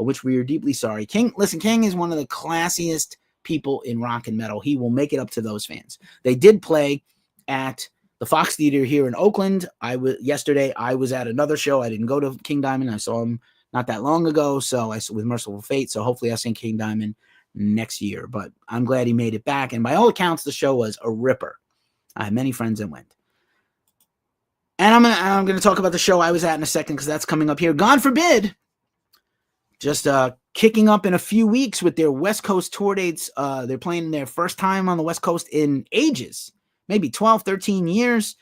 A: which we are deeply sorry. King is one of the classiest people in rock and metal. He will make it up to those fans. They did play at the Fox Theater here in Oakland. Yesterday I was at another show. I didn't go to King Diamond. I saw him not that long ago. So with Merciful Fate. So hopefully I'll see King Diamond next year. But I'm glad he made it back. And by all accounts, the show was a ripper. I had many friends that went. And I'm gonna talk about the show I was at in a second because that's coming up here. God forbid. Just kicking up in a few weeks with their West Coast tour dates. They're playing their first time on the West Coast in ages, maybe 12, 13 years.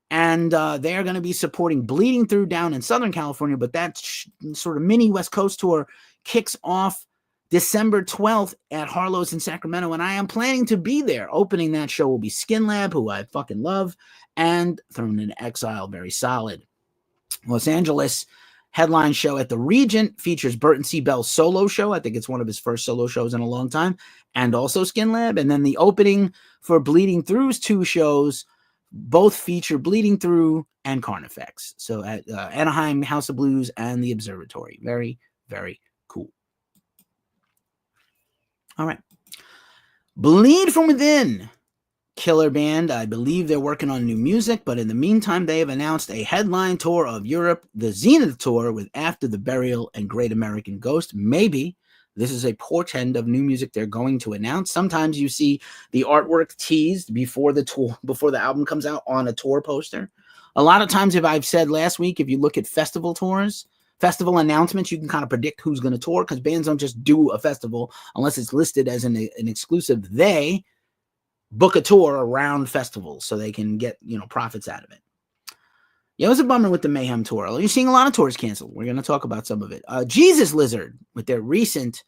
A: And they're going to be supporting Bleeding Through down in Southern California. But that sort of mini West Coast tour kicks off December 12th at Harlow's in Sacramento. And I am planning to be there. Opening that show will be Skin Lab, who I fucking love, and Thrown into Exile, very solid. Los Angeles headline show at the Regent features Burton C. Bell's solo show. I think it's one of his first solo shows in a long time. And also Skin Lab. And then the opening for Bleeding Through's 2 shows both feature Bleeding Through and Carnifex. So at Anaheim, House of Blues, and the Observatory. Very, very cool. All right. Bleed From Within. Killer band. I believe they're working on new music, but in the meantime, they have announced a headline tour of Europe, the Zenith Tour with After the Burial and Great American Ghost. Maybe this is a portend of new music they're going to announce. Sometimes you see the artwork teased before the tour, before the album comes out on a tour poster. A lot of times, if I've said last week, if you look at festival tours, festival announcements, you can kind of predict who's going to tour because bands don't just do a festival unless it's listed as an exclusive. They book a tour around festivals so they can get, profits out of it. Yeah, it was a bummer with the Mayhem tour. You're seeing a lot of tours canceled. We're going to talk about some of it. Jesus Lizard, with their recent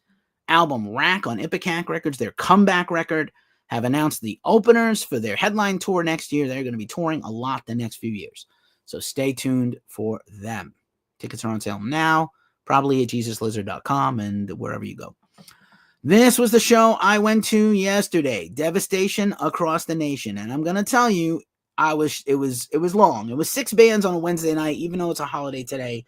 A: album Rack on Ipecac Records, their comeback record, have announced the openers for their headline tour next year. They're going to be touring a lot the next few years. So stay tuned for them. Tickets are on sale now, probably at JesusLizard.com and wherever you go. This was the show I went to yesterday, Devastation Across the Nation. And I'm going to tell you, it was long. It was 6 bands on a Wednesday night, even though it's a holiday today.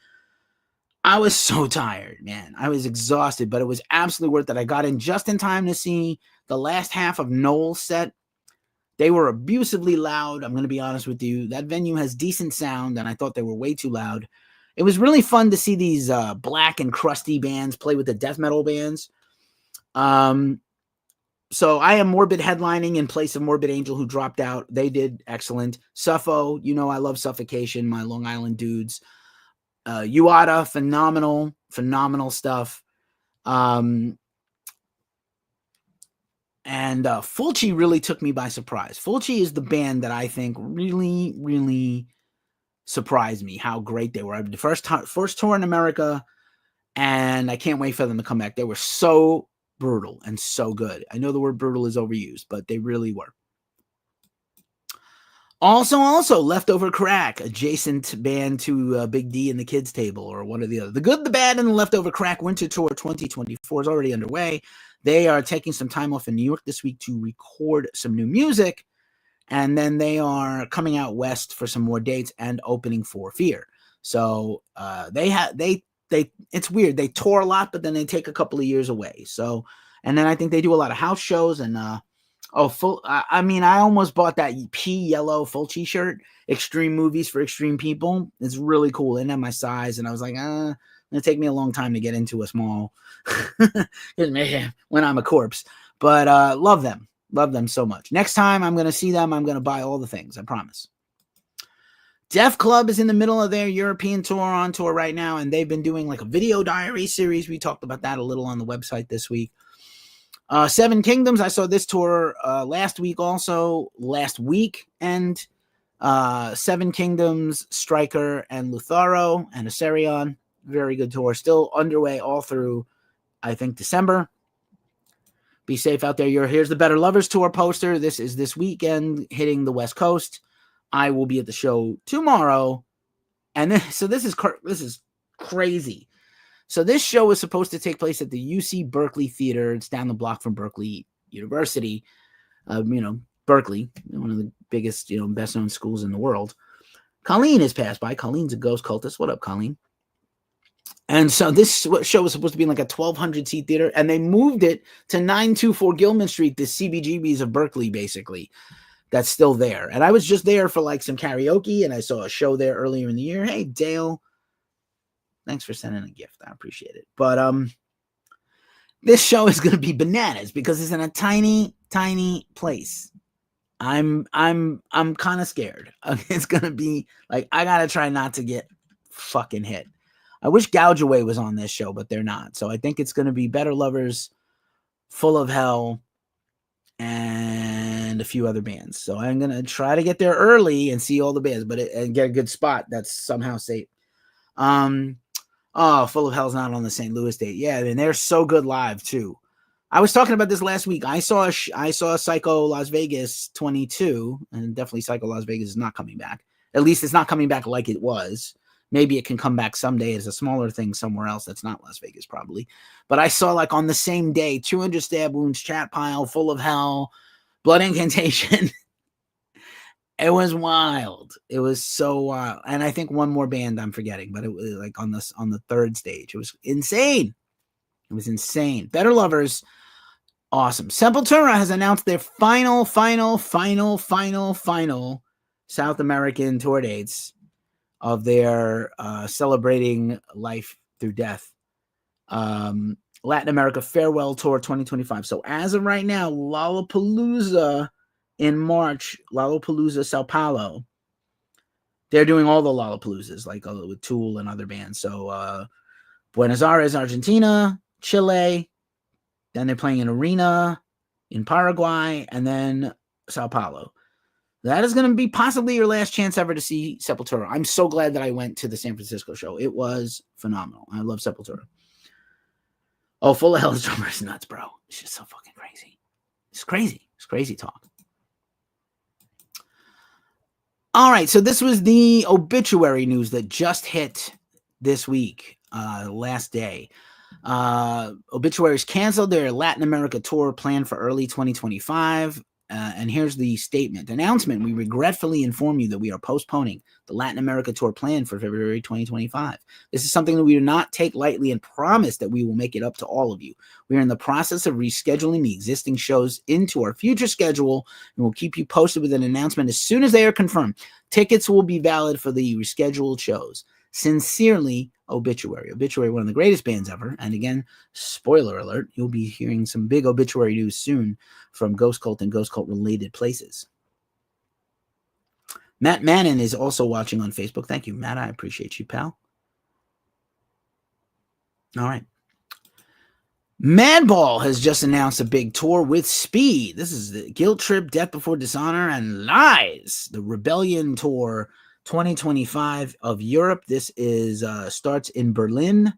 A: I was so tired, man. I was exhausted, but it was absolutely worth it. I got in just in time to see the last half of Noel's set. They were abusively loud. I'm going to be honest with you. That venue has decent sound, and I thought they were way too loud. It was really fun to see these black and crusty bands play with the death metal bands. So I Am Morbid headlining in place of Morbid Angel, who dropped out. They did excellent. Suffo, I love Suffocation, my Long Island dudes. Uada, phenomenal stuff. And Fulci really took me by surprise. Fulci is the band that I think really, really surprised me how great they were. The first tour in America, and I can't wait for them to come back. They were so brutal and so good. I know the word brutal is overused, but they really were. Also, Leftover Crack, adjacent band to Big D and the Kids Table, or one or the other. The Good, the Bad, and the Leftover Crack Winter Tour 2024 is already underway. They are taking some time off in New York this week to record some new music, and then they are coming out west for some more dates and opening for Fear. So it's weird. They tour a lot, but then they take a couple of years away. So, and then I think they do a lot of house shows and I almost bought that yellow Fulci shirt, Extreme Movies for Extreme People. It's really cool. It didn't have my size, and I was like, it's going to take me a long time to get into a small when I'm a corpse. But love them so much. Next time I'm going to see them, I'm going to buy all the things, I promise. Def Club is in the middle of their European tour, on tour right now, and they've been doing like a video diary series. We talked about that a little on the website this week. Seven Kingdoms, I saw this tour last week, and Seven Kingdoms, Striker, and Lutharo, and Aserion. Very good tour. Still underway all through, I think, December. Be safe out there. Here's the Better Lovers tour poster. This is this weekend, hitting the West Coast. I will be at the show tomorrow. And this is crazy. So this show is supposed to take place at the UC Berkeley Theater. It's down the block from Berkeley University. Berkeley, one of the biggest, best known schools in the world. Colleen has passed by. Colleen's a ghost cultist. What up, Colleen? And so this show was supposed to be in like a 1,200 seat theater, and they moved it to 924 Gilman Street, the CBGBs of Berkeley, basically. That's still there. And I was just there for like some karaoke, and I saw a show there earlier in the year. Hey, Dale, thanks for sending a gift. I appreciate it. But this show is going to be bananas because it's in a tiny, tiny place. I'm kind of scared. It's going to be like, I got to try not to get fucking hit. I wish Gouge Away was on this show, but they're not. So I think it's going to be Better Lovers, Full of Hell, and a few other bands. So I'm going to try to get there early and see all the bands, and get a good spot that's somehow safe. Full of Hell's not on the St. Louis date. Yeah, and they're so good live too. I was talking about this last week. I saw Psycho Las Vegas 22, and definitely Psycho Las Vegas is not coming back. At least it's not coming back like it was. Maybe it can come back someday as a smaller thing somewhere else that's not Las Vegas, probably. But I saw, like, on the same day, 200 Stab Wounds, Chat Pile, Full of Hell, Blood Incantation. It was wild. It was so wild. And I think one more band I'm forgetting, but it was like on the third stage. It was insane. It was insane. Better Lovers, awesome. Sepultura has announced their final South American tour dates of their Celebrating Life Through Death Latin America Farewell Tour 2025. So as of right now, Lollapalooza in March, Lollapalooza Sao Paulo, They're doing all the Lollapaloozas, like with Tool and other bands. So Buenos Aires, Argentina, Chile. Then they're playing an arena in Paraguay, and then Sao Paulo. That is going to be possibly your last chance ever to see Sepultura. I'm so glad that I went to the San Francisco show. It was phenomenal. I love Sepultura. Oh, Full of Hell's drummer is nuts, bro. It's just so fucking crazy. It's crazy. It's crazy talk. All right, so this was the obituary news that just hit this week, last day. Obituaries canceled their Latin America tour planned for early 2025. And here's the statement. Announcement. We regretfully inform you that we are postponing the Latin America tour planned for February 2025. This is something that we do not take lightly and promise that we will make it up to all of you. We are in the process of rescheduling the existing shows into our future schedule, and we'll keep you posted with an announcement as soon as they are confirmed. Tickets will be valid for the rescheduled shows. Sincerely, Obituary. Obituary, one of the greatest bands ever. And again, spoiler alert, you'll be hearing some big obituary news soon from Ghost Cult and Ghost Cult related places. Matt Mannon is also watching on Facebook. Thank you, Matt. I appreciate you, pal. All right. Madball has just announced a big tour with Speed. This is the Guilt Trip, Death Before Dishonor, and Lies, the Rebellion Tour 2025 of Europe. This is starts in Berlin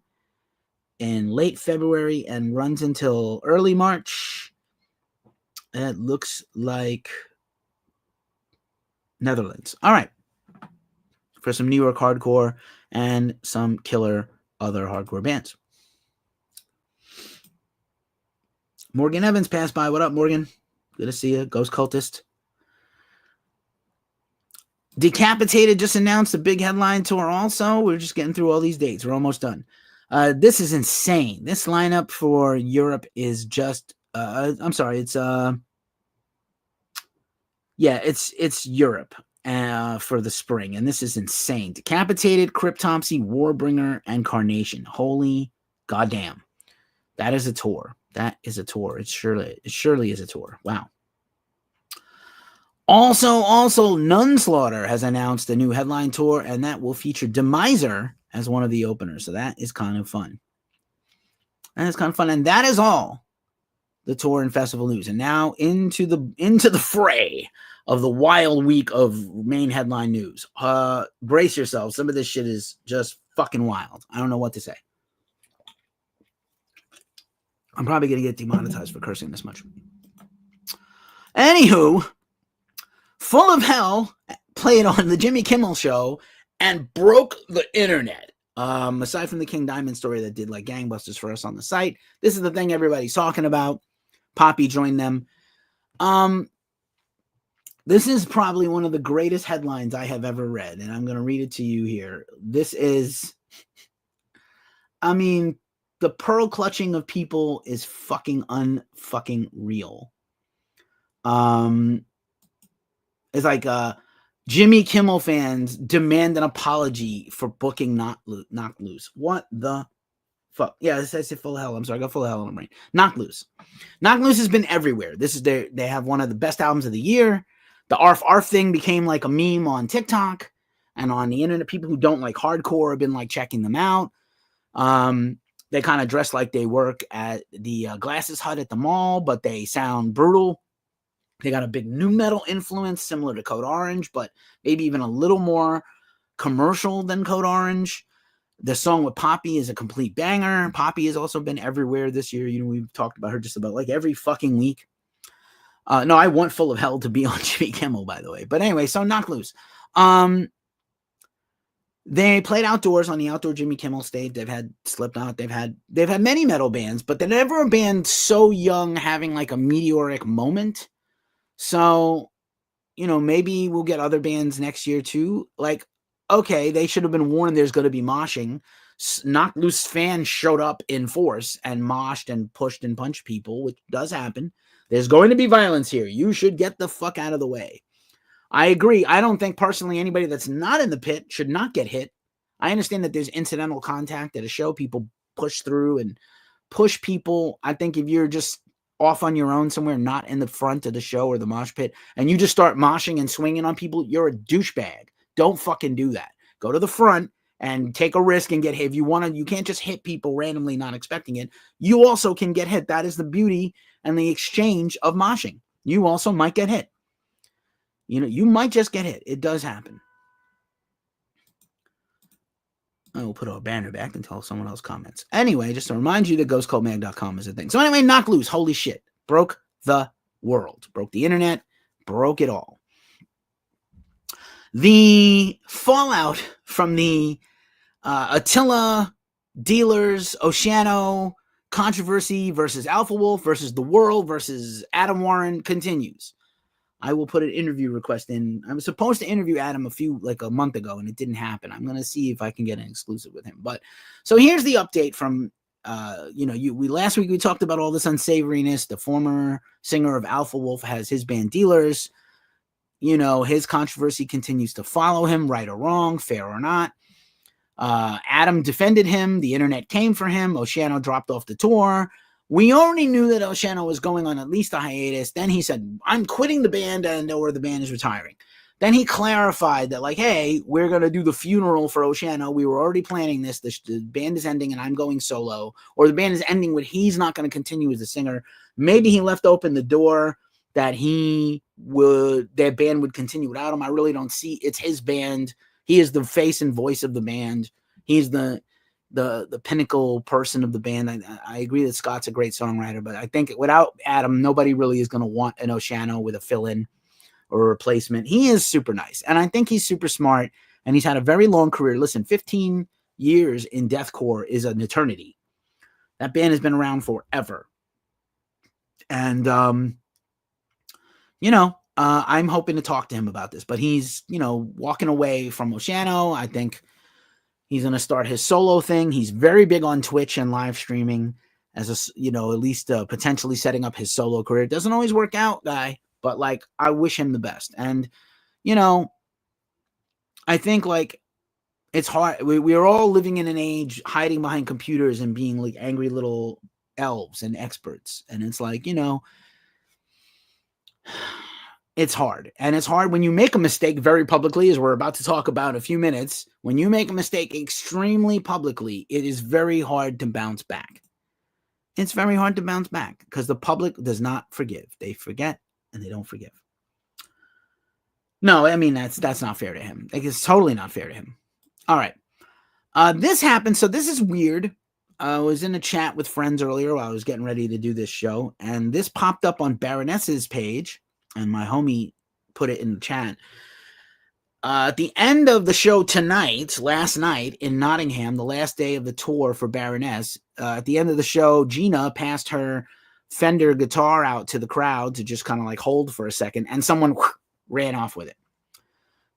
A: in late February and runs until early March. It looks like Netherlands. All right. For some New York hardcore and some killer other hardcore bands. Morgan Evans passed by. What up, Morgan? Good to see you. Ghost Cultist. Decapitated just announced a big headline tour also. We're just getting through all these dates. We're almost done. This is insane. This lineup for Europe is just I'm sorry, it's it's Europe for the spring, and this is insane. Decapitated, Cryptopsy, Warbringer, and Carnation. Holy goddamn. That is a tour. That is a tour. It surely is a tour. Wow. Also, Nunslaughter has announced a new headline tour, and that will feature Demiser as one of the openers. So that is kind of fun. And that is all the tour and festival news. And now into the fray of the wild week of main headline news. Brace yourselves. Some of this shit is just fucking wild. I don't know what to say. I'm probably going to get demonetized for cursing this much. Anywho, Full of Hell played on the Jimmy Kimmel show and broke the internet. Aside from the King Diamond story that did like gangbusters for us on the site, this is the thing everybody's talking about. Poppy joined them. This is probably one of the greatest headlines I have ever read, and I'm going to read it to you here. This is, the pearl clutching of people is fucking unfucking real. It's like Jimmy Kimmel fans demand an apology for booking Knock Loose. What the fuck? Yeah, I said Full of Hell. I'm sorry, I got Full of Hell in my brain. Knock Loose. Knock Loose has been everywhere. This is they have one of the best albums of the year. The Arf Arf thing became like a meme on TikTok and on the internet. People who don't like hardcore have been like checking them out. They kind of dress like they work at the Glasses Hut at the mall, but they sound brutal. They got a big nu metal influence, similar to Code Orange, but maybe even a little more commercial than Code Orange. The song with Poppy is a complete banger. Poppy has also been everywhere this year. We've talked about her just about like every fucking week. No, I want Full of Hell to be on Jimmy Kimmel, by the way. But anyway, so Knock Loose. They played outdoors on the outdoor Jimmy Kimmel stage. They've had Slipknot. They've had many metal bands, but they're never a band so young having like a meteoric moment. So, maybe we'll get other bands next year too. Like, okay, they should have been warned there's going to be moshing. Knock Loose fans showed up in force and moshed and pushed and punched people, which does happen. There's going to be violence here. You should get the fuck out of the way. I agree. I don't think personally anybody that's not in the pit should not get hit. I understand that there's incidental contact at a show. People push through and push people. I think if you're just off on your own somewhere, not in the front of the show or the mosh pit, and you just start moshing and swinging on people, you're a douchebag. Don't fucking do that. Go to the front and take a risk and get hit. If you want to, you can't just hit people randomly, not expecting it. You also can get hit. That is the beauty and the exchange of moshing. You also might get hit. You know, you might just get hit. It does happen. I will put our banner back until someone else comments. Anyway, just to remind you that ghostcultmag.com is a thing. So anyway, Knock Loose, holy shit. Broke the world. Broke the internet. Broke it all. The fallout from the Attila Dealers Oceano controversy versus Alpha Wolf versus The World versus Adam Warren continues. I will put an interview request in. I was supposed to interview Adam a month ago, and it didn't happen. I'm going to see if I can get an exclusive with him. But so here's the update from, last week we talked about all this unsavoriness. The former singer of Alpha Wolf has his band Dealers. You know, his controversy continues to follow him, right or wrong, fair or not. Adam defended him. The internet came for him. Oceano dropped off the tour. We already knew that Oceano was going on at least a hiatus. Then he said, I'm quitting the band or the band is retiring. Then he clarified that, like, hey, we're going to do the funeral for Oceano. We were already planning this. The band is ending and I'm going solo. Or the band is ending when he's not going to continue as a singer. Maybe he left open the door that their band would continue without him. I really don't see. It's his band. He is the face and voice of the band. He's the pinnacle person of the band. I agree that Scott's a great songwriter, but I think without Adam, nobody really is going to want an Oceano with a fill-in or a replacement. He is super nice, and I think he's super smart, and he's had a very long career. Listen, 15 years in deathcore is an eternity. That band has been around forever. And, I'm hoping to talk to him about this, but he's, walking away from Oceano. I think he's going to start his solo thing. He's very big on Twitch and live streaming as at least potentially setting up his solo career. It doesn't always work out, guy, but like, I wish him the best. And, I think like it's hard. We are all living in an age hiding behind computers and being like angry little elves and experts. And it's like, it's hard. And it's hard when you make a mistake very publicly, as we're about to talk about in a few minutes. When you make a mistake extremely publicly, it is very hard to bounce back. It's very hard to bounce back because the public does not forgive. They forget and they don't forgive. No, I mean, that's not fair to him. Like, it's totally not fair to him. All right. This happened. So this is weird. I was in a chat with friends earlier while I was getting ready to do this show, and this popped up on Baroness's page, and my homie put it in the chat. At the end of the show last night in Nottingham, the last day of the tour for Baroness, at the end of the show, Gina passed her Fender guitar out to the crowd to just kind of like hold for a second, and someone ran off with it.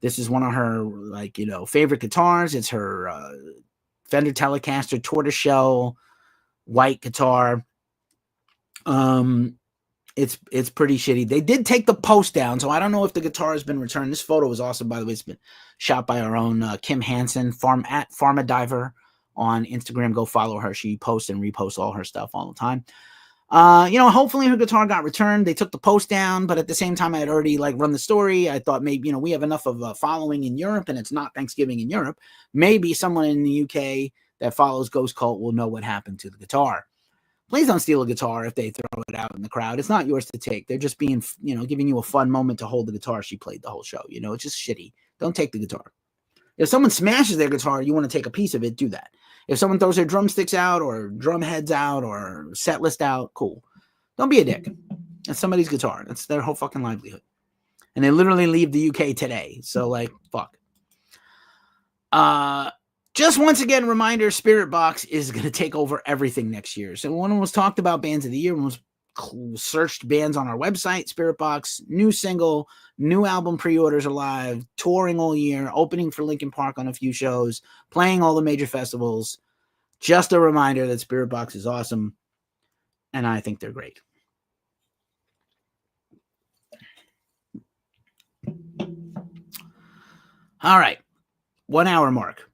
A: This is one of her favorite guitars. It's her Fender Telecaster tortoiseshell white guitar. It's pretty shitty. They did take the post down, so I don't know if the guitar has been returned. This photo was awesome, by the way. It's been shot by our own Kim Hansen, at Pharmadiver on Instagram. Go follow her. She posts and reposts all her stuff all the time. Hopefully her guitar got returned. They took the post down, but at the same time, I had already run the story. I thought maybe, we have enough of a following in Europe, and it's not Thanksgiving in Europe. Maybe someone in the UK that follows Ghost Cult will know what happened to the guitar. Please don't steal a guitar if they throw it out in the crowd. It's not yours to take. They're just being, giving you a fun moment to hold the guitar she played the whole show. It's just shitty. Don't take the guitar. If someone smashes their guitar, you want to take a piece of it, do that. If someone throws their drumsticks out or drum heads out or set list out, cool. Don't be a dick. That's somebody's guitar. That's their whole fucking livelihood. And they literally leave the UK today. So, fuck. Just once again, reminder, Spirit Box is going to take over everything next year. So when it was talked about bands of the year, when it was searched bands on our website, Spirit Box, new single, new album pre-orders are live, touring all year, opening for Linkin Park on a few shows, playing all the major festivals. Just a reminder that Spirit Box is awesome, and I think they're great. All right, 1 hour mark.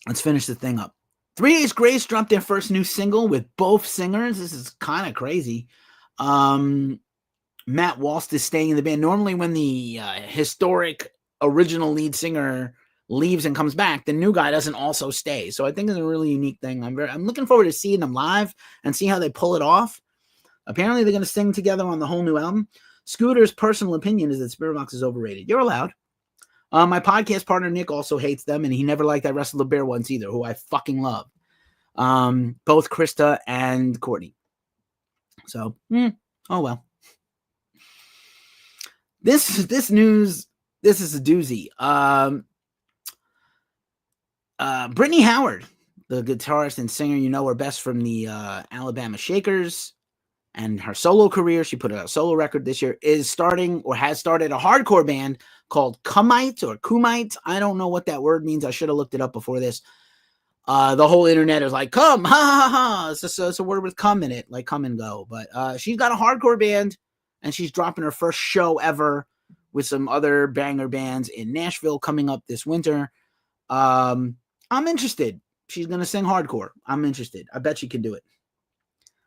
A: Let's finish the thing up. 3 Days Grace dropped their first new single with both singers. This is kind of crazy. Matt Walst is staying in the band. Normally when the historic original lead singer leaves and comes back, the new guy doesn't also stay. So I think it's a really unique thing. I'm looking forward to seeing them live and see how they pull it off. Apparently, they're going to sing together on the whole new album. Scooter's personal opinion is that Spiritbox is overrated. You're allowed. My podcast partner, Nick, also hates them, and he never liked that Wrestle the Bear ones either, who I fucking love. Both Krista and Courtney. So, oh well. This news, this is a doozy. Brittany Howard, the guitarist and singer you know her best from the Alabama Shakers and her solo career. She put out a solo record this year, is starting or has started a hardcore band called Kumite or Kumite. I don't know what that word means. I should have looked it up before this. The whole internet is like, come, ha, ha, ha. It's a word with come in it, like come and go. But she's got a hardcore band, and she's dropping her first show ever with some other banger bands in Nashville coming up this winter. I'm interested. She's going to sing hardcore. I'm interested. I bet she can do it.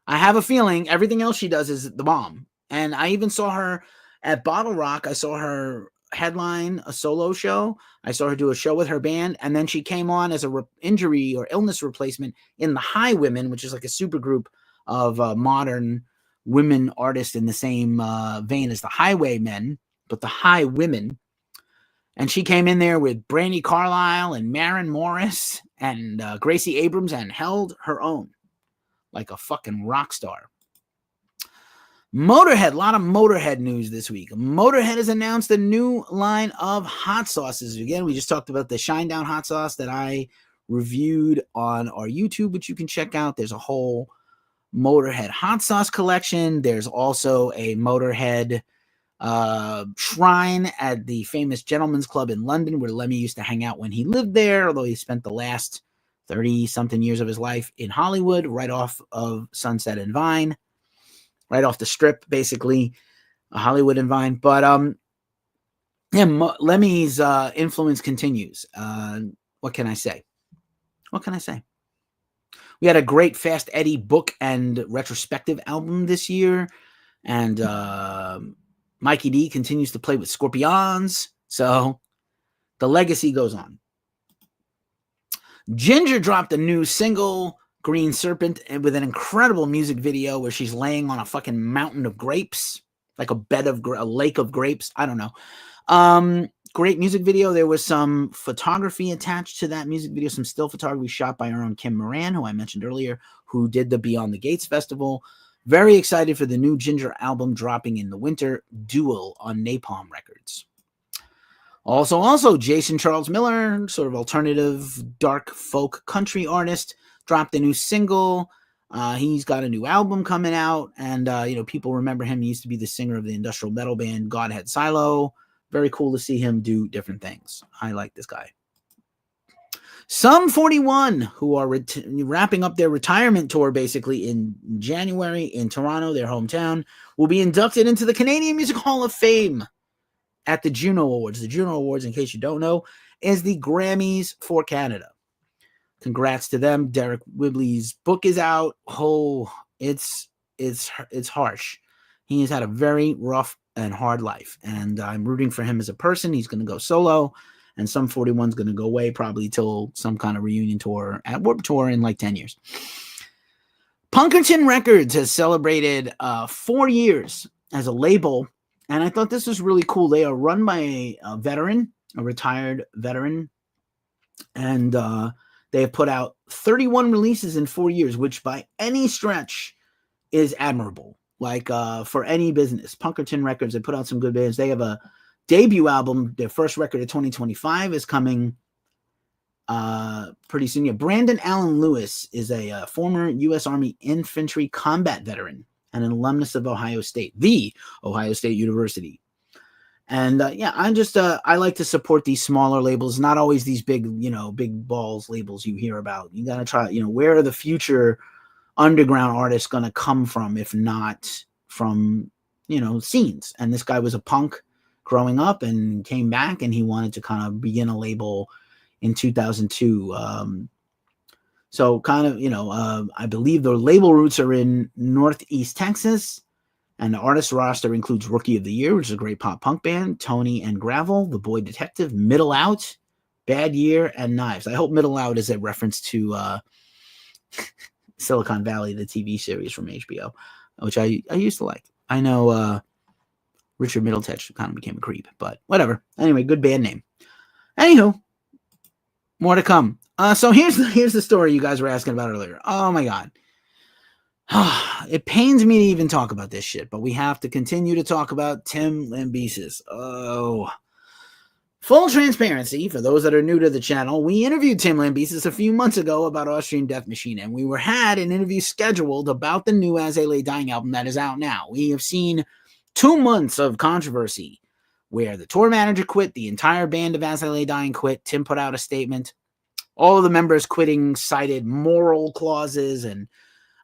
A: I have a feeling everything else she does is the bomb. And I even saw her at Bottle Rock. I saw her headline a solo show. I saw her do a show with her band. And then she came on as a injury or illness replacement in the Highwomen, which is like a super group of modern women artists in the same vein as the Highwaymen, but the Highwomen. And she came in there with Brandi Carlile and Maren Morris and Gracie Abrams and held her own like a fucking rock star. Motorhead, a lot of Motorhead news this week. Motorhead has announced a new line of hot sauces. Again, we just talked about the Shinedown hot sauce that I reviewed on our YouTube, which you can check out. There's a whole Motorhead hot sauce collection. There's also a Motorhead shrine at the famous Gentleman's Club in London where Lemmy used to hang out when he lived there, although he spent the last 30-something years of his life in Hollywood, right off of Sunset and Vine, right off the strip, basically, Hollywood and Vine. But Lemmy's influence continues. What can I say? We had a great Fast Eddie book and retrospective album this year, and Mikey D continues to play with Scorpions, so the legacy goes on. Ginger dropped a new single, Green Serpent, with an incredible music video where she's laying on a fucking mountain of grapes, like a lake of grapes. I don't know. Great music video. There was some photography attached to that music video, some still photography shot by our own Kim Moran, who I mentioned earlier, who did the Beyond the Gates Festival. Very excited for the new Ginger album dropping in the winter, Duel on Napalm Records. Also, Jason Charles Miller, sort of alternative dark folk country artist, dropped a new single. He's got a new album coming out, and people remember him. He used to be the singer of the industrial metal band Godhead Silo. Very cool to see him do different things. I like this guy. Sum 41, who are wrapping up their retirement tour basically in January in Toronto, their hometown, will be inducted into the Canadian Music Hall of Fame at the Juno Awards. The Juno Awards, in case you don't know, is the Grammys for Canada. Congrats to them. Derek Whibley's book is out. Oh, it's harsh. He has had a very rough and hard life, and I'm rooting for him as a person. He's going to go solo, and Sum 41 is going to go away probably till some kind of reunion tour at Warped Tour in like 10 years. Punkerton Records has celebrated 4 years as a label, and I thought this was really cool. They are run by a veteran, a retired veteran, and they have put out 31 releases in 4 years, which by any stretch is admirable. Like for any business, Punkerton Records, they put out some good bands. They have a debut album. Their first record of 2025 is coming pretty soon. Yeah, Brandon Allen Lewis is a former U.S. Army infantry combat veteran and an alumnus of Ohio State, the Ohio State University. And I like to support these smaller labels, not always these big balls labels you hear about. You got to try, where are the future underground artists going to come from, if not from, scenes? And this guy was a punk growing up and came back, and he wanted to kind of begin a label in 2002. So kind of, I believe the label roots are in Northeast Texas, And the artist roster includes Rookie of the Year, which is a great pop punk band, Tony and Gravel, The Boy Detective, Middle Out, Bad Year, and Knives. I hope Middle Out is a reference to Silicon Valley, the TV series from HBO, which I used to like. I know Richard Middleton kind of became a creep, but whatever. Anyway, good band name. Anywho, more to come. So here's the story you guys were asking about earlier. Oh my God. It pains me to even talk about this shit, but we have to continue to talk about Tim Lambesis. Oh. Full transparency, for those that are new to the channel, we interviewed Tim Lambesis a few months ago about Austrian Death Machine, and we had an interview scheduled about the new As They Lay Dying album that is out now. We have seen 2 months of controversy where the tour manager quit, the entire band of As They Lay Dying quit. Tim put out a statement. All of the members quitting cited moral clauses and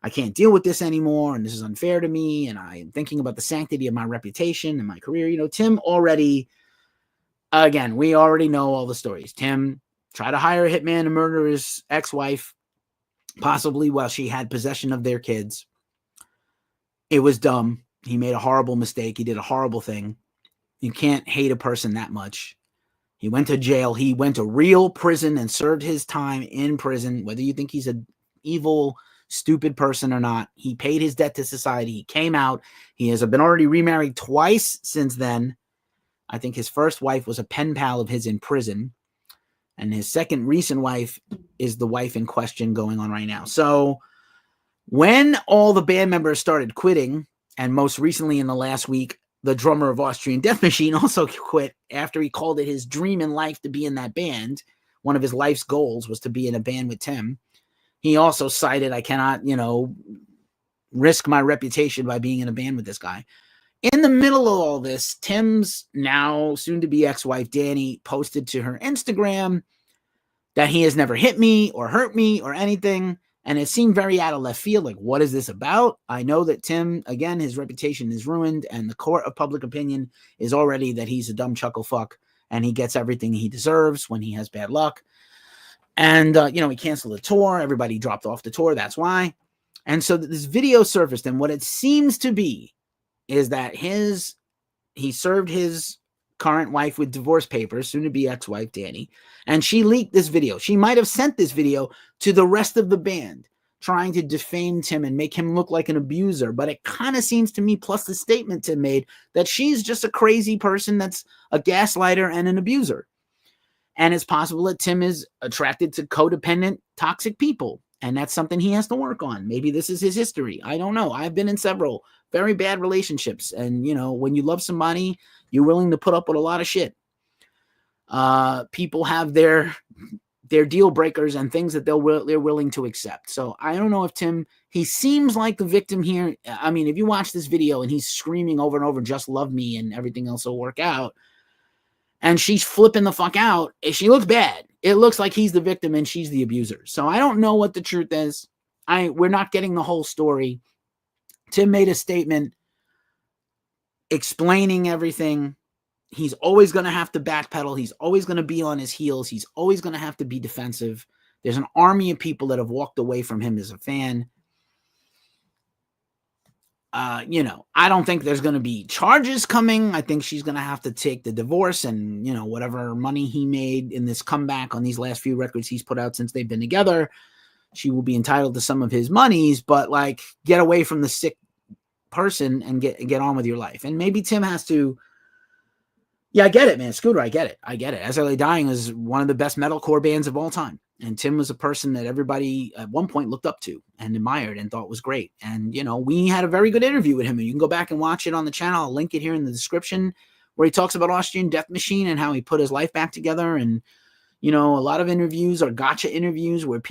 A: I can't deal with this anymore, and this is unfair to me, and I am thinking about the sanctity of my reputation and my career. You know, Tim already, again, we already know all the stories. Tim tried to hire a hitman to murder his ex-wife, possibly while she had possession of their kids. It was dumb. He made a horrible mistake. He did a horrible thing. You can't hate a person that much. He went to jail. He went to real prison and served his time in prison, whether you think he's an evil, stupid person or not. He paid his debt to society. He came out. He has been already remarried twice since then. I think his first wife was a pen pal of his in prison. And his second recent wife is the wife in question going on right now. So when all the band members started quitting, and most recently in the last week, the drummer of Austrian Death Machine also quit after he called it his dream in life to be in that band. One of his life's goals was to be in a band with Tim. He also cited, I cannot, risk my reputation by being in a band with this guy. In the middle of all this, Tim's now soon-to-be ex-wife, Danny, posted to her Instagram that he has never hit me or hurt me or anything. And it seemed very out of left field. Like, what is this about? I know that Tim, again, his reputation is ruined, and the court of public opinion is already that he's a dumb chuckle fuck, and he gets everything he deserves when he has bad luck. And, he canceled the tour. Everybody dropped off the tour. That's why. And so this video surfaced, and what it seems to be is that he served his current wife with divorce papers, soon to be ex-wife Danny, and she leaked this video. She might have sent this video to the rest of the band, trying to defame Tim and make him look like an abuser. But it kind of seems to me, plus the statement Tim made, that she's just a crazy person that's a gaslighter and an abuser. And it's possible that Tim is attracted to codependent, toxic people. And that's something he has to work on. Maybe this is his history. I don't know. I've been in several very bad relationships. And, when you love somebody, you're willing to put up with a lot of shit. People have their deal breakers and things that they're willing to accept. So I don't know if Tim, he seems like the victim here. I mean, if you watch this video and he's screaming over and over, just love me and everything else will work out, and she's flipping the fuck out, she looks bad. It looks like he's the victim and she's the abuser. So I don't know what the truth is. We're not getting the whole story. Tim made a statement explaining everything. He's always going to have to backpedal. He's always going to be on his heels. He's always going to have to be defensive. There's an army of people that have walked away from him as a fan. I don't think there's going to be charges coming. I think she's going to have to take the divorce and, whatever money he made in this comeback on these last few records he's put out since they've been together, she will be entitled to some of his monies, but get away from the sick person and get on with your life. And maybe Tim has to, I get it, man. Scooter, I get it. As I Lay Dying is one of the best metalcore bands of all time. And Tim was a person that everybody at one point looked up to and admired and thought was great. And, we had a very good interview with him. And you can go back and watch it on the channel. I'll link it here in the description, where he talks about Austrian Death Machine and how he put his life back together. And, a lot of interviews are gotcha interviews where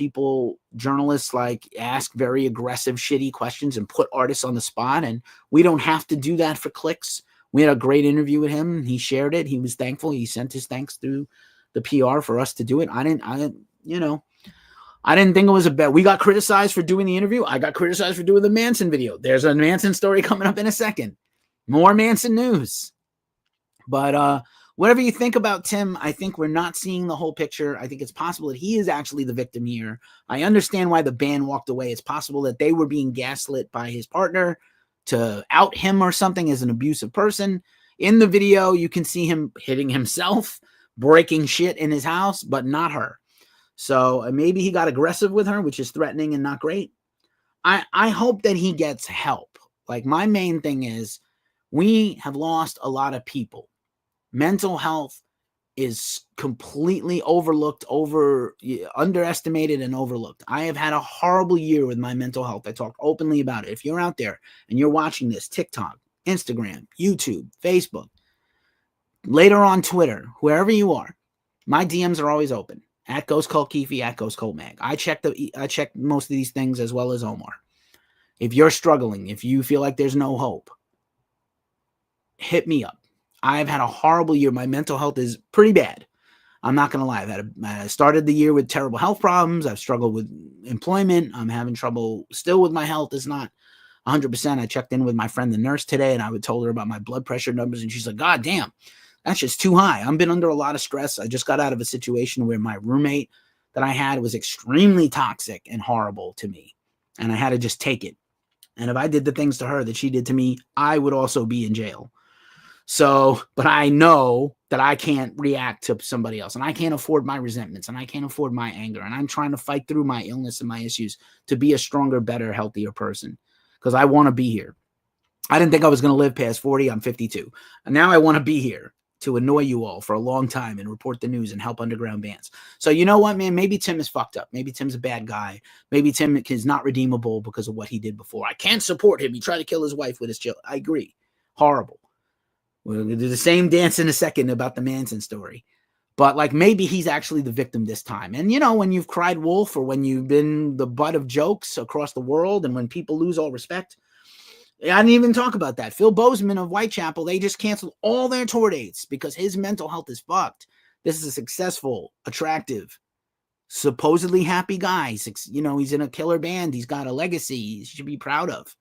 A: journalists ask very aggressive, shitty questions and put artists on the spot. And we don't have to do that for clicks. We had a great interview with him. He shared it. He was thankful. He sent his thanks through the PR for us to do it. I didn't think it was a bet. We got criticized for doing the interview. I got criticized for doing the Manson video. There's a Manson story coming up in a second. More Manson news. But whatever you think about Tim, I think we're not seeing the whole picture. I think it's possible that he is actually the victim here. I understand why the band walked away. It's possible that they were being gaslit by his partner, to out him or something as an abusive person. In the video, you can see him hitting himself, breaking shit in his house, but not her. So maybe he got aggressive with her, which is threatening and not great. I hope that he gets help. Like, my main thing is, we have lost a lot of people. Mental health is completely overlooked, underestimated and overlooked. I have had a horrible year with my mental health. I talk openly about it. If you're out there and you're watching this, TikTok, Instagram, YouTube, Facebook, later on Twitter, wherever you are, my DMs are always open. At Ghost Cult Keefe, at Ghost Cult Mag. I check most of these things as well as Omar. If you're struggling, if you feel like there's no hope, hit me up. I've had a horrible year. My mental health is pretty bad. I'm not going to lie. I started the year with terrible health problems. I've struggled with employment. I'm having trouble still with my health. It's not 100%. I checked in with my friend, the nurse, today, and I told her about my blood pressure numbers, and she's like, God damn, that's just too high. I've been under a lot of stress. I just got out of a situation where my roommate that I had was extremely toxic and horrible to me, and I had to just take it. And if I did the things to her that she did to me, I would also be in jail. So, but I know that I can't react to somebody else, and I can't afford my resentments, and I can't afford my anger, and I'm trying to fight through my illness and my issues to be a stronger, better, healthier person, because I want to be here. I didn't think I was going to live past 40. I'm 52. And now I want to be here to annoy you all for a long time and report the news and help underground bands. So you know what, man? Maybe Tim is fucked up. Maybe Tim's a bad guy. Maybe Tim is not redeemable because of what he did before. I can't support him. He tried to kill his wife with his child. I agree. Horrible. We're going to do the same dance in a second about the Manson story. But, like, maybe he's actually the victim this time. And, you know, when you've cried wolf, or when you've been the butt of jokes across the world, and when people lose all respect, I didn't even talk about that. Phil Bozeman of Whitechapel, they just canceled all their tour dates because his mental health is fucked. This is a successful, attractive, supposedly happy guy. You know, he's in a killer band. He's got a legacy he should be proud of.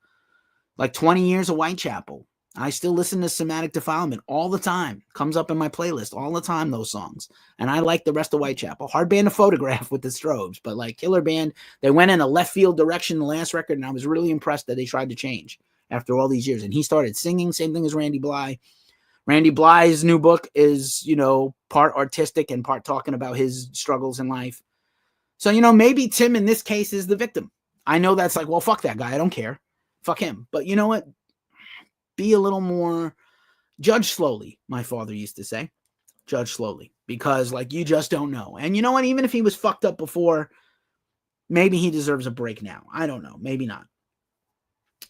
A: Like 20 years of Whitechapel. I still listen to Somatic Defilement all the time. Comes up in my playlist all the time, those songs. And I like the rest of Whitechapel. Hard band to photograph with the Strobes, but like killer band. They went in a left field direction the last record, and I was really impressed that they tried to change after all these years. And he started singing, same thing as Randy Bly. Randy Bly's new book is, you know, part artistic and part talking about his struggles in life. So, you know, maybe Tim in this case is the victim. I know that's like, well, fuck that guy. I don't care. Fuck him. But you know what? Be a little more, judge slowly, my father used to say. Judge slowly. Because, like, you just don't know. And you know what? Even if he was fucked up before, maybe he deserves a break now. I don't know. Maybe not.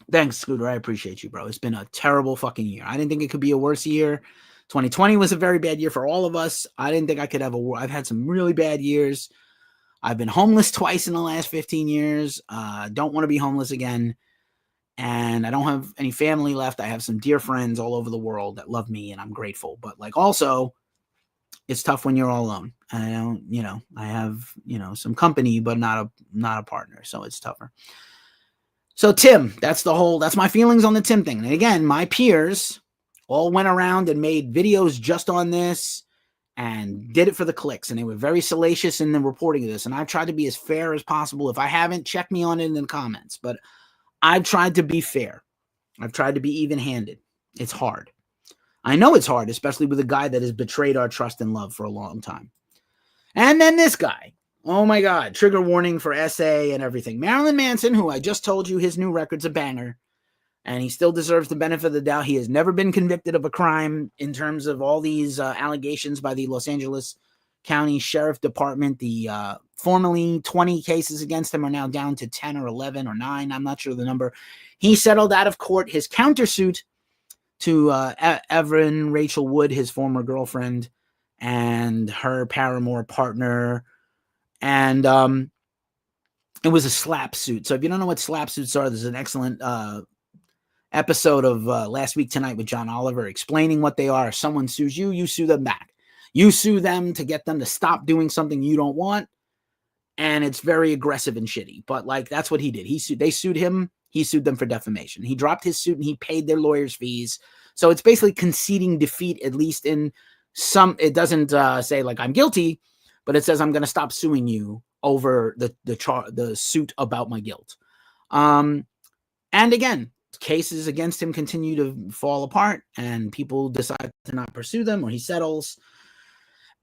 A: Thanks, Scooter. I appreciate you, bro. It's been a terrible fucking year. I didn't think it could be a worse year. 2020 was a very bad year for all of us. I didn't think I could have I've had some really bad years. I've been homeless twice in the last 15 years. Don't want to be homeless again. And I don't have any family left. I have some dear friends all over the world that love me, and I'm grateful. But, like, also, it's tough when you're all alone. I don't, you know, I have, you know, some company, but not a partner. So it's tougher. So Tim, that's my feelings on the Tim thing. And again, my peers all went around and made videos just on this and did it for the clicks. And they were very salacious in the reporting of this. And I've tried to be as fair as possible. If I haven't, check me on it in the comments. But I've tried to be fair. I've tried to be even-handed. It's hard. I know it's hard, especially with a guy that has betrayed our trust and love for a long time. And then this guy. Oh my God. Trigger warning for SA and everything. Marilyn Manson, who I just told you his new record's a banger, and he still deserves the benefit of the doubt. He has never been convicted of a crime in terms of all these allegations by the Los Angeles County Sheriff Department. The formerly 20 cases against him are now down to 10 or 11 or 9. I'm not sure the number. He settled out of court his countersuit to Evelyn Rachel Wood, his former girlfriend, and her paramour partner. And it was a slap suit. So if you don't know what slap suits are, there's an excellent episode of Last Week Tonight with John Oliver explaining what they are. If someone sues you, you sue them back. You sue them to get them to stop doing something you don't want. And it's very aggressive and shitty. But, like, that's what he did. They sued him. He sued them for defamation. He dropped his suit and he paid their lawyers' fees. So it's basically conceding defeat, at least in some. It doesn't say, like, I'm guilty, but it says I'm going to stop suing you over the suit about my guilt. And again, cases against him continue to fall apart and people decide to not pursue them, or he settles.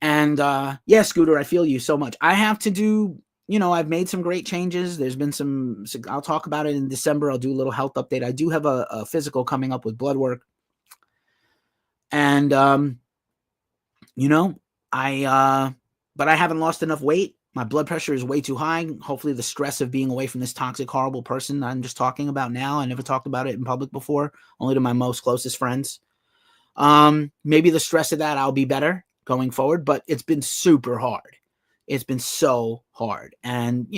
A: And yeah, Scooter, I feel you so much. I have to do, I've made some great changes. There's been some, I'll talk about it in December. I'll do a little health update. I do have a physical coming up with blood work. And, but I haven't lost enough weight. My blood pressure is way too high. Hopefully the stress of being away from this toxic, horrible person I'm just talking about now. I never talked about it in public before, only to my most closest friends. Maybe the stress of that, I'll be better going forward, but it's been super hard. It's been so hard. And,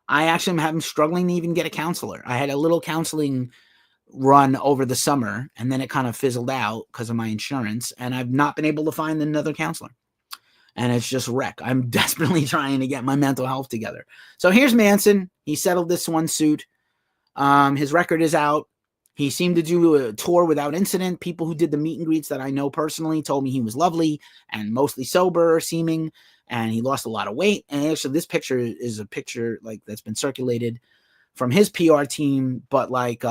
A: I actually am struggling to even get a counselor. I had a little counseling run over the summer, and then it kind of fizzled out because of my insurance, and I've not been able to find another counselor. And it's just wreck. I'm desperately trying to get my mental health together. So here's Manson. He settled this one suit. His record is out. He seemed to do a tour without incident. People who did the meet and greets that I know personally told me he was lovely and mostly sober seeming, and he lost a lot of weight. And actually, this picture is a picture like that's been circulated from his PR team, but like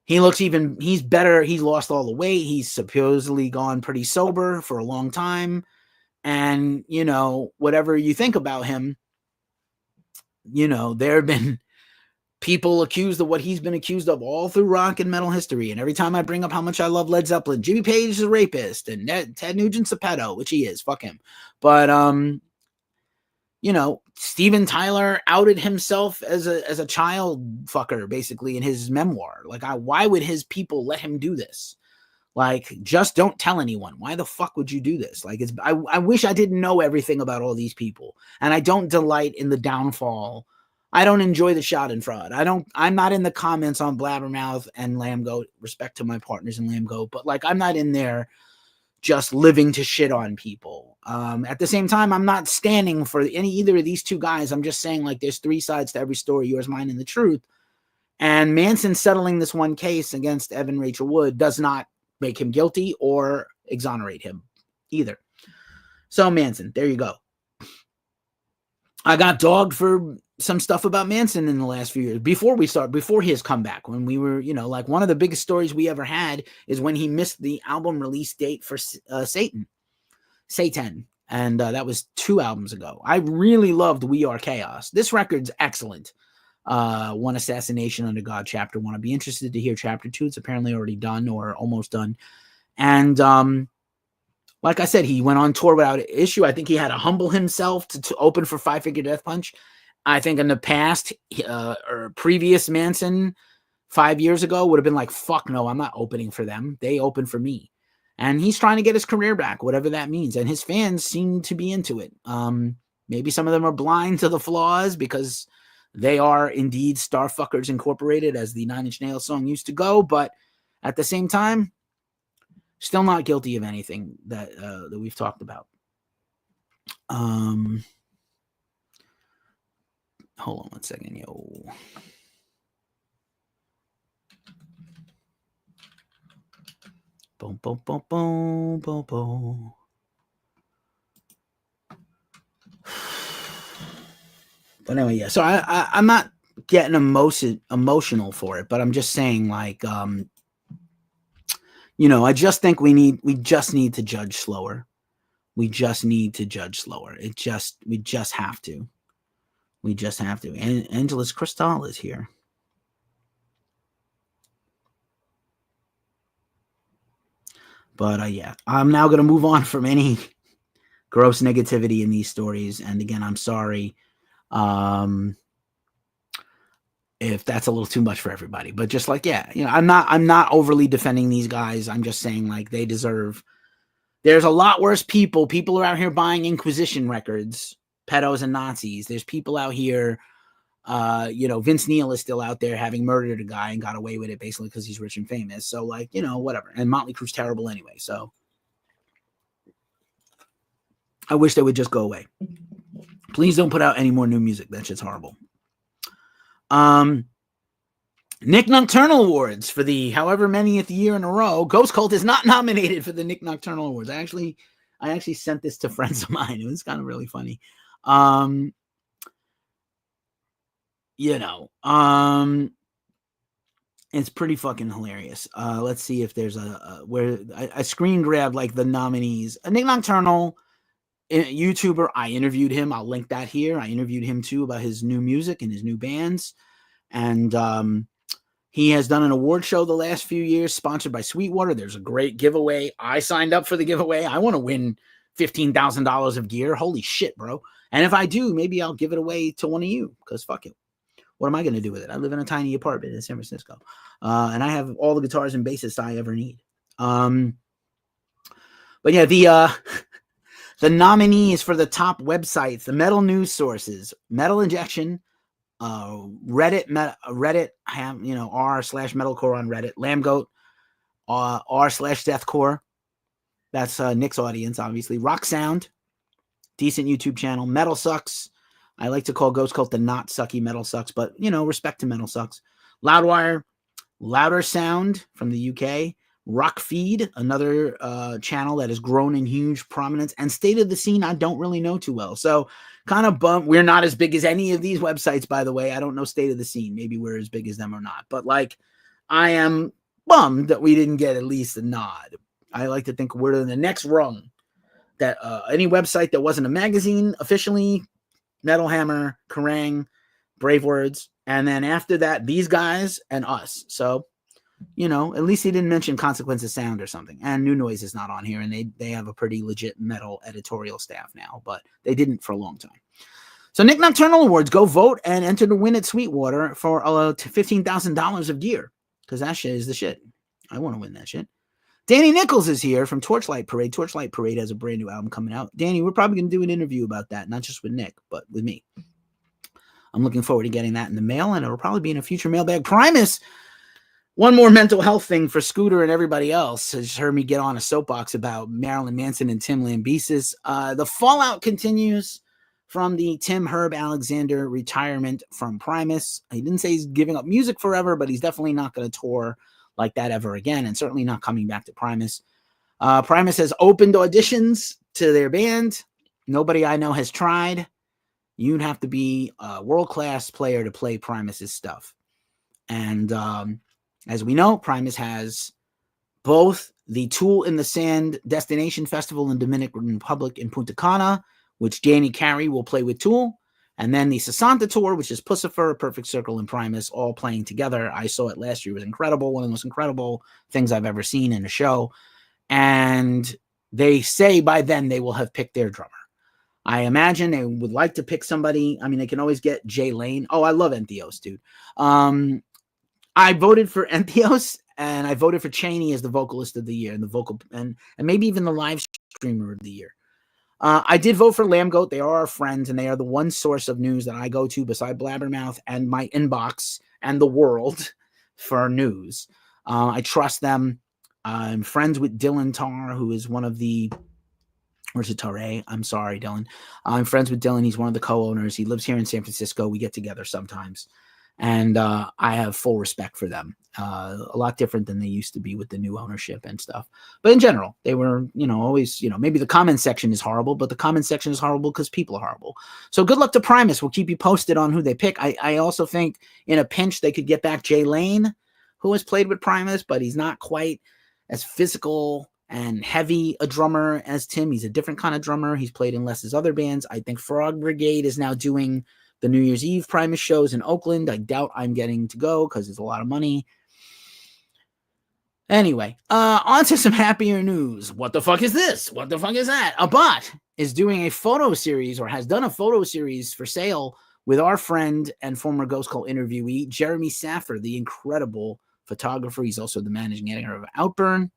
A: he's better. He's lost all the weight. He's supposedly gone pretty sober for a long time. And, whatever you think about him, there have been people accused of what he's been accused of all through rock and metal history. And every time I bring up how much I love Led Zeppelin, Jimmy Page is a rapist and Ted Nugent's a pedo, which he is. Fuck him. But, Steven Tyler outed himself as a child fucker, basically, in his memoir. Like, why would his people let him do this? Like, just don't tell anyone. Why the fuck would you do this? Like, I wish I didn't know everything about all these people. And I don't delight in the downfall. I don't enjoy the schadenfreude. I'm not in the comments on Blabbermouth and Lambgoat, respect to my partners in Lambgoat, but like, I'm not in there just living to shit on people. At the same time, I'm not standing for either of these two guys. I'm just saying, like, there's three sides to every story, yours, mine, and the truth. And Manson settling this one case against Evan Rachel Wood does not make him guilty or exonerate him either. So Manson, there you go. I got dogged for some stuff about Manson in the last few years before his comeback, when we were, like, one of the biggest stories we ever had is when he missed the album release date for Satan. And that was 2 albums ago. I really loved We Are Chaos. This record's excellent. One Assassination Under God, Chapter 1. I'd be interested to hear Chapter 2. It's apparently already done or almost done. And like I said, he went on tour without issue. I think he had to humble himself to open for Five Finger Death Punch. I think in the past or previous Manson 5 years ago would have been like, fuck no, I'm not opening for them. They open for me. And he's trying to get his career back, whatever that means. And his fans seem to be into it. Maybe some of them are blind to the flaws because they are indeed Starfuckers Incorporated, as the Nine Inch Nails song used to go. But at the same time, still not guilty of anything that we've talked about. Hold on one second, yo. Boom, boom, boom, boom, boom, boom. But anyway, yeah. So I'm not getting emotional for it, but I'm just saying, like, I just think we just need to judge slower. We just need to judge slower. We just have to. We just have to. And Angeles Cristal is here. But yeah, I'm now going to move on from any gross negativity in these stories. And again, I'm sorry if that's a little too much for everybody. But just like, yeah, I'm not overly defending these guys. I'm just saying, like, they deserve. There's a lot worse people. People are out here buying Inquisition records, pedos and Nazis. There's people out here. Vince Neil is still out there having murdered a guy and got away with it basically because he's rich and famous. So, like, whatever. And Motley Crue's terrible anyway. So I wish they would just go away. Please don't put out any more new music. That shit's horrible. Nik Nocturnal Awards for the however manyth year in a row. Ghost Cult is not nominated for the Nik Nocturnal Awards. I actually sent this to friends of mine. It was kind of really funny. It's pretty fucking hilarious. Let's see if there's where I screen grabbed like the nominees. Nik Nocturnal, YouTuber. I interviewed him. I'll link that here. I interviewed him too about his new music and his new bands. And he has done an award show the last few years, sponsored by Sweetwater. There's a great giveaway. I signed up for the giveaway. I want to win $15,000 of gear. Holy shit, bro. And if I do, maybe I'll give it away to one of you, because fuck it. What am I going to do with it? I live in a tiny apartment in San Francisco. And I have all the guitars and bassists I ever need. But yeah, the nominees for the top websites, the metal news sources, Metal Injection, Reddit, r/metalcore on Reddit, Lambgoat, r/deathcore. That's Nick's audience, obviously. Rock Sound, decent YouTube channel. Metal Sucks. I like to call Ghost Cult the not sucky Metal Sucks, but respect to Metal Sucks. Loudwire, Louder Sound from the UK. Rock Feed, another channel that has grown in huge prominence. And State of the Scene, I don't really know too well. So kind of bummed. We're not as big as any of these websites, by the way. I don't know State of the Scene. Maybe we're as big as them or not. But like, I am bummed that we didn't get at least a nod. I like to think we're in the next rung. That any website that wasn't a magazine officially, Metal Hammer, Kerrang, Brave Words, and then after that, these guys and us. So, at least he didn't mention Consequence of Sound or something. And New Noise is not on here, and they have a pretty legit metal editorial staff now, but they didn't for a long time. So Nik Nocturnal Awards, go vote and enter to win at Sweetwater for $15,000 of gear, because that shit is the shit. I want to win that shit. Danny Nichols is here from Torchlight Parade. Torchlight Parade has a brand new album coming out. Danny, we're probably going to do an interview about that, not just with Nick, but with me. I'm looking forward to getting that in the mail, and it'll probably be in a future mailbag. Primus, one more mental health thing for Scooter and everybody else, has heard me get on a soapbox about Marilyn Manson and Tim Lambesis. The fallout continues from the Tim Herb Alexander retirement from Primus. He didn't say he's giving up music forever, but he's definitely not going to tour like that ever again, and certainly not coming back to Primus. Primus has opened auditions to their band. Nobody I know has tried. You'd have to be a world-class player to play Primus's stuff. And as we know, Primus has both the Tool in the Sand Destination Festival in Dominican Republic in Punta Cana, which Danny Carey will play with Tool, and then the Sasanta Tour, which is Pussifer, Perfect Circle, and Primus all playing together. I saw it last year. It was incredible. One of the most incredible things I've ever seen in a show. And they say by then they will have picked their drummer. I imagine they would like to pick somebody. I mean, they can always get Jay Lane. Oh, I love Entheos, dude. I voted for Entheos, and I voted for Chaney as the vocalist of the year, and maybe even the live streamer of the year. I did vote for Lambgoat. They are our friends, and they are the one source of news that I go to beside Blabbermouth and my inbox and the world for news. I trust them. I'm friends with Dylan Tarr, who is one of the... Or is it Torre? I'm sorry, Dylan. I'm friends with Dylan. He's one of the co-owners. He lives here in San Francisco. We get together sometimes. And I have full respect for them. A lot different than they used to be with the new ownership and stuff. But in general, they were, always, maybe the comment section is horrible, but the comment section is horrible because people are horrible. So good luck to Primus. We'll keep you posted on who they pick. I also think in a pinch they could get back Jay Lane, who has played with Primus, but he's not quite as physical and heavy a drummer as Tim. He's a different kind of drummer. He's played in Les's other bands. I think Frog Brigade is now doing the New Year's Eve Primus shows in Oakland. I doubt I'm getting to go because it's a lot of money. Anyway, on to some happier news. What the fuck is this? What the fuck is that? Abbath is doing a photo series, or has done a photo series for sale with our friend and former Ghost Cult interviewee, Jeremy Saffer, the incredible photographer. He's also the managing editor of Outburn.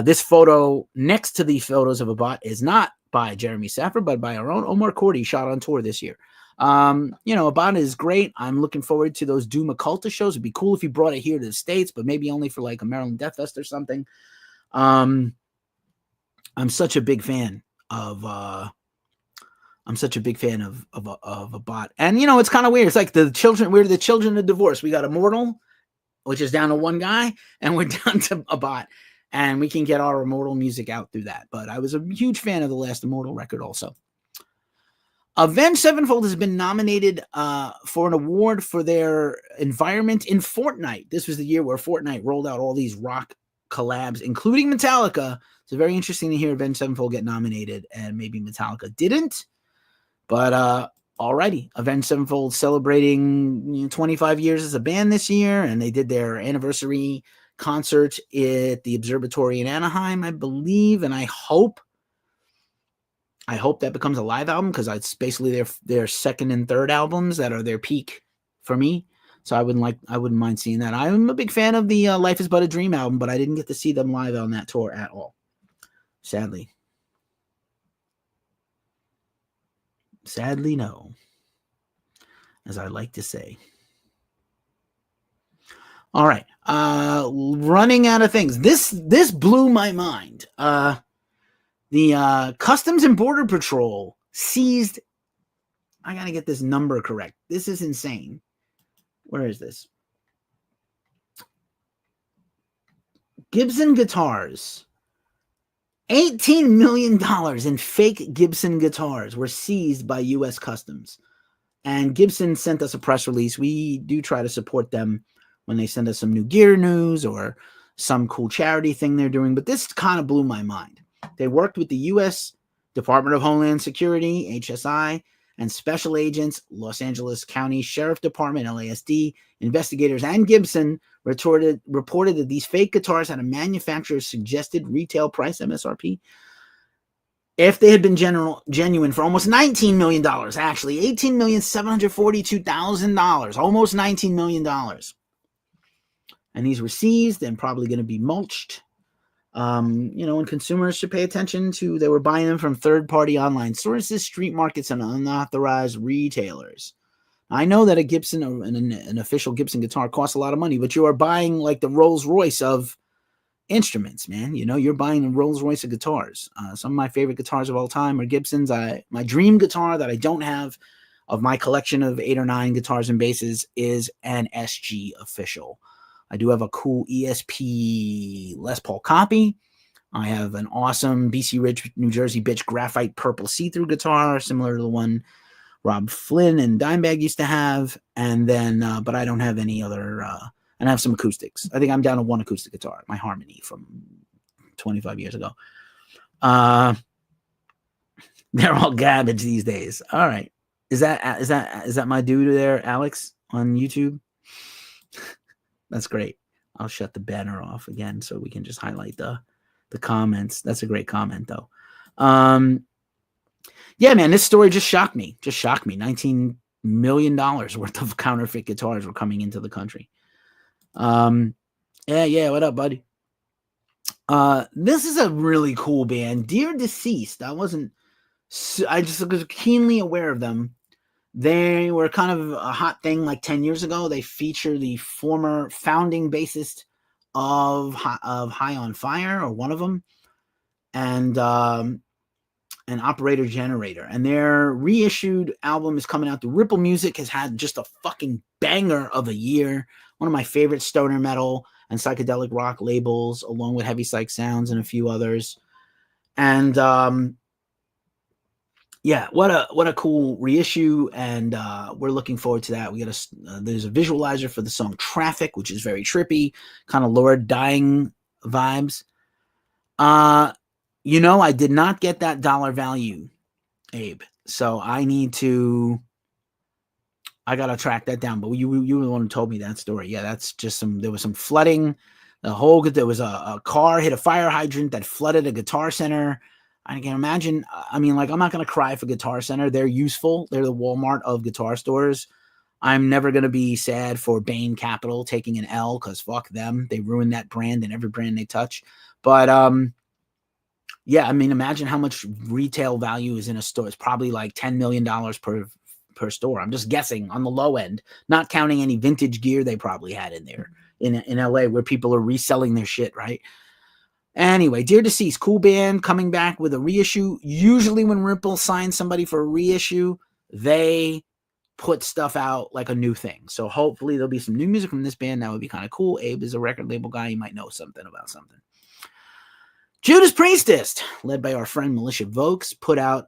A: This photo next to the photos of Abbath is not by Jeremy Saffer, but by our own Omar Cordy, shot on tour this year. Abbath is great. I'm looking forward to those Doom Occulta shows. It'd be cool if you brought it here to the States, but maybe only for like a Maryland Death Fest or something. I'm such a big fan of Abbath. And it's kind of weird. It's like we're the children of divorce. We got Immortal, which is down to one guy, and we're down to Abbath. And we can get our Immortal music out through that. But I was a huge fan of the last Immortal record also. Avenged Sevenfold has been nominated for an award for their environment in Fortnite. This was the year where Fortnite rolled out all these rock collabs, including Metallica. It's very interesting to hear Avenged Sevenfold get nominated, and maybe Metallica didn't. But alrighty, Avenged Sevenfold celebrating 25 years as a band this year, and they did their anniversary concert at the Observatory in Anaheim, I believe, and I hope that becomes a live album, because it's basically their second and third albums that are their peak for me. So I wouldn't mind seeing that. I'm a big fan of the Life Is But a Dream album, but I didn't get to see them live on that tour at all. Sadly, no, as I like to say. All right, running out of things. This blew my mind. The Customs and Border Patrol seized, I got to get this number correct. This is insane. Where is this? Gibson Guitars. $18 million in fake Gibson guitars were seized by U.S. Customs. And Gibson sent us a press release. We do try to support them when they send us some new gear news or some cool charity thing they're doing. But this kind of blew my mind. They worked with the U.S. Department of Homeland Security, HSI, and special agents, Los Angeles County Sheriff Department, LASD, investigators, and Gibson reported that these fake guitars had a manufacturer's suggested retail price, MSRP, if they had been genuine, for almost $19 million, actually, $18,742,000, almost $19 million. And these were seized and probably going to be mulched. And consumers should pay attention to, they were buying them from third-party online sources, street markets, and unauthorized retailers. I know that a Gibson, an official Gibson guitar, costs a lot of money, but you are buying like the Rolls Royce of instruments, man. You're buying the Rolls Royce of guitars. Some of my favorite guitars of all time are Gibsons. My dream guitar that I don't have of my collection of 8 or 9 guitars and basses is an SG official. I do have a cool ESP Les Paul copy. I have an awesome BC Ridge, New Jersey bitch graphite purple see-through guitar, similar to the one Rob Flynn and Dimebag used to have. And then, but I don't have any other, and I have some acoustics. I think I'm down to one acoustic guitar, my Harmony from 25 years ago. They're all garbage these days. All right. Is that my dude there, Alex, on YouTube? That's great. I'll shut the banner off again so we can just highlight the comments. That's a great comment, though. Yeah, man, this story just shocked me. $19 million worth of counterfeit guitars were coming into the country. Yeah, what up, buddy? This is a really cool band. Dear Deceased. I just was keenly aware of them. They were kind of a hot thing like 10 years ago. They feature the former founding bassist of High on Fire, or one of them, and an Operator Generator. And their reissued album is coming out. The Ripple Music has had just a fucking banger of a year. One of my favorite stoner metal and psychedelic rock labels, along with Heavy Psych Sounds and a few others. And yeah, what a cool reissue, and we're looking forward to that. There's a visualizer for the song Traffic, which is very trippy, kind of Lord Dying vibes. I did not get that dollar value, Abe, so I gotta track that down. But you were the one who told me that story. Yeah, that's just there was some flooding. There was a car hit a fire hydrant that flooded a Guitar Center. I can imagine. I mean, like, I'm not going to cry for Guitar Center. They're useful. They're the Walmart of guitar stores. I'm never going to be sad for Bain Capital taking an L, because fuck them. They ruined that brand and every brand they touch. But yeah, I mean, imagine how much retail value is in a store. It's probably like $10 million per store. I'm just guessing on the low end, not counting any vintage gear they probably had in there in LA, where people are reselling their shit, right? Anyway, Dear Deceased, cool band, coming back with a reissue. Usually when Ripple signs somebody for a reissue, they put stuff out like a new thing. So hopefully there'll be some new music from this band. That would be kind of cool. Abe is a record label guy. He might know something about something. Judas Priestess, led by our friend Militia Vokes, put out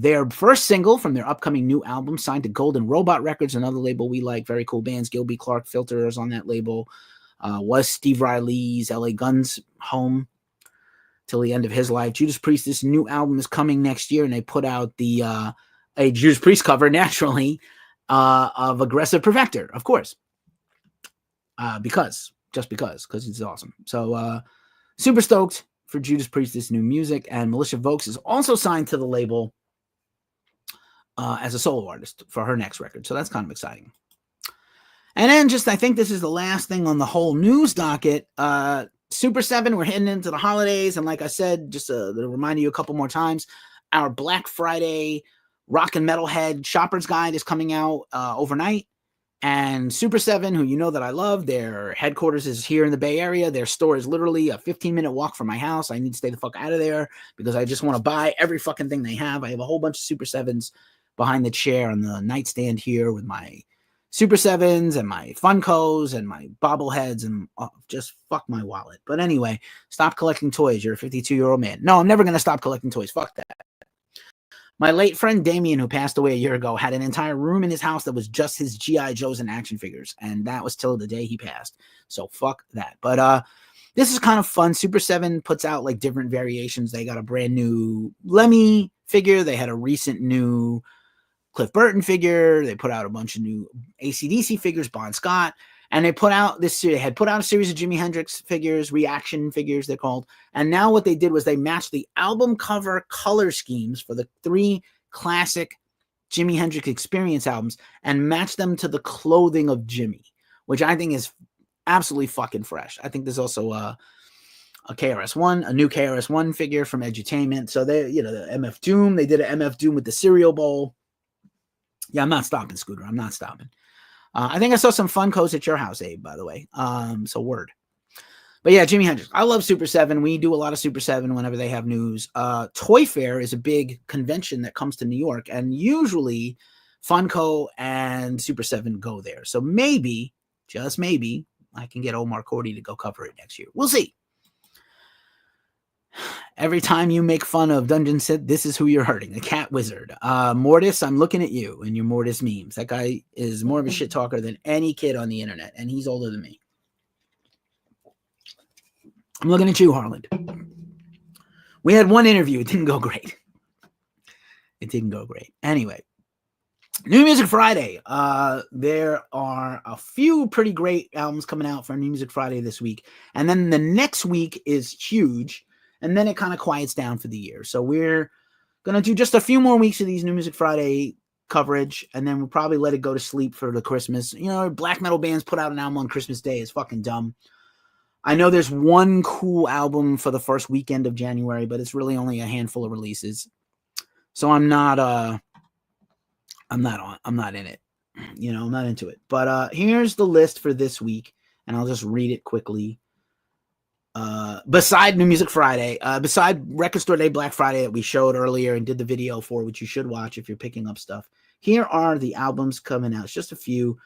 A: their first single from their upcoming new album, signed to Golden Robot Records, another label we like. Very cool bands. Gilby Clarke Filter is on that label. Was Steve Riley's LA Guns home till the end of his life. Judas Priest's new album is coming next year, and they put out the a Judas Priest cover, naturally, of Aggressive Perfector, of course. Because it's awesome. So super stoked for Judas Priest's new music. And Militia Vokes is also signed to the label as a solo artist for her next record. So that's kind of exciting. And then I think this is the last thing on the whole news docket. Super 7, we're heading into the holidays. And like I said, just to remind you a couple more times, our Black Friday Rock and Metalhead Shopper's Guide is coming out overnight. And Super 7, who you know that I love, their headquarters is here in the Bay Area. Their store is literally a 15-minute walk from my house. I need to stay the fuck out of there because I just want to buy every fucking thing they have. I have a whole bunch of Super 7s behind the chair on the nightstand here with my Super 7s and my Funkos and my bobbleheads, and just fuck my wallet. But anyway, stop collecting toys. You're a 52-year-old man. No, I'm never going to stop collecting toys. Fuck that. My late friend Damien, who passed away a year ago, had an entire room in his house that was just his G.I. Joes and action figures. And that was till the day he passed. So fuck that. But this is kind of fun. Super 7 puts out like different variations. They got a brand new Lemmy figure. They had a recent new Cliff Burton figure. They put out a bunch of new AC/DC figures, Bon Scott. And they put out a series of Jimmy Hendrix figures, reaction figures, they're called. And now what they did was they matched the album cover color schemes for the 3 classic Jimi Hendrix Experience albums and matched them to the clothing of Jimmy, which I think is absolutely fucking fresh. I think there's also a KRS-One, a new KRS-One figure from Edutainment. So they, the MF Doom, they did an MF Doom with the cereal bowl. Yeah, I'm not stopping, Scooter. I'm not stopping. I think I saw some Funkos at your house, Abe, by the way. So word. But yeah, Jimi Hendrix. I love Super 7. We do a lot of Super 7 whenever they have news. Toy Fair is a big convention that comes to New York, and usually Funko and Super 7 go there. So maybe, just maybe, I can get Omar Cordy to go cover it next year. We'll see. Every time you make fun of Dungeon Sid, this is who you're hurting. The Cat Wizard. Mortis, I'm looking at you and your Mortis memes. That guy is more of a shit talker than any kid on the internet, and he's older than me. I'm looking at you, Harland. We had one interview. It didn't go great. Anyway, New Music Friday. There are a few pretty great albums coming out for New Music Friday this week. And then the next week is huge. And then it kind of quiets down for the year. So we're going to do just a few more weeks of these New Music Friday coverage. And then we'll probably let it go to sleep for the Christmas. Black metal bands put out an album on Christmas Day. It's fucking dumb. I know there's one cool album for the first weekend of January, but it's really only a handful of releases. So I'm not in it. I'm not into it. But here's the list for this week, and I'll just read it quickly. Beside New Music Friday, beside Record Store Day Black Friday that we showed earlier and did the video for, which you should watch if you're picking up stuff, here are the albums coming out. It's just a few.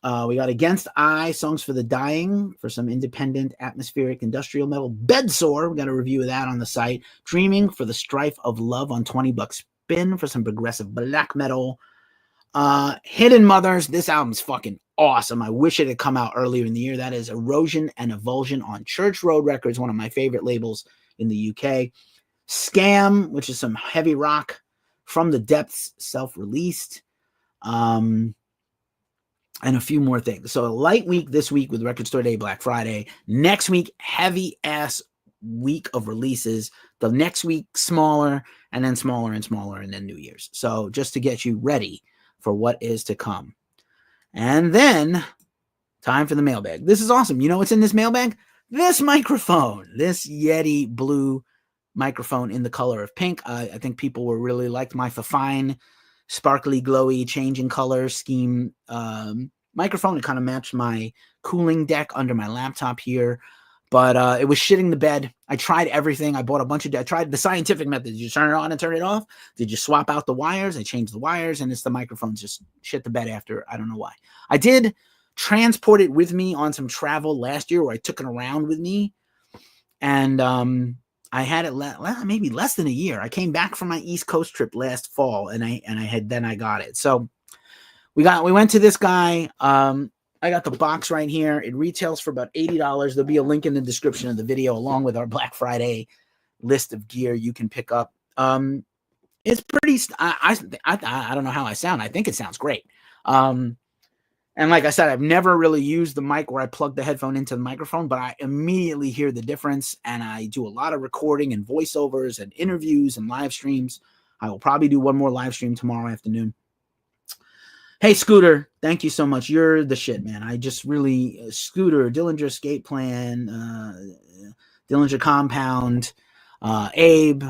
A: We got Against I, Songs for the Dying, for some independent atmospheric industrial metal. Bedsore, we got a review of that on the site. Dreaming, for the Strife of Love on 20 Bucks Spin, for some progressive black metal. Hidden Mothers, this album's fucking awesome. I wish it had come out earlier in the year. That is Erosion and Evulsion on Church Road Records, one of my favorite labels in the UK. Scam, which is some heavy rock. From the Depths, self-released. And a few more things. So a light week this week with Record Store Day Black Friday. Next week, heavy ass week of releases. The next week, smaller, and then smaller and smaller, and then New Year's. So just to get you ready for what is to come. And then, time for the mailbag. This is awesome. You know what's in this mailbag? This microphone. This Yeti blue microphone in the color of pink. I think people were really liked my fine, sparkly, glowy, changing color scheme microphone. It kind of matched my cooling deck under my laptop here. But it was shitting the bed. I tried everything. I tried the scientific method. Did you turn it on and turn it off? Did you swap out the wires? I changed the wires, and the microphones just shit the bed after. I don't know why. I did transport it with me on some travel last year where I took it around with me. And I had it maybe less than a year. I came back from my East Coast trip last fall, and I got it. So we went to this guy. I got the box right here. It retails for about $80. There'll be a link in the description of the video, along with our Black Friday list of gear you can pick up. It's pretty. I don't know how I sound. I think it sounds great. And like I said, I've never really used the mic where I plug the headphone into the microphone, but I immediately hear the difference. And I do a lot of recording and voiceovers and interviews and live streams. I will probably do one more live stream tomorrow afternoon. Hey, Scooter, thank you so much. You're the shit, man. I just really, Scooter, Dillinger Escape Plan, Dillinger Compound, Abe,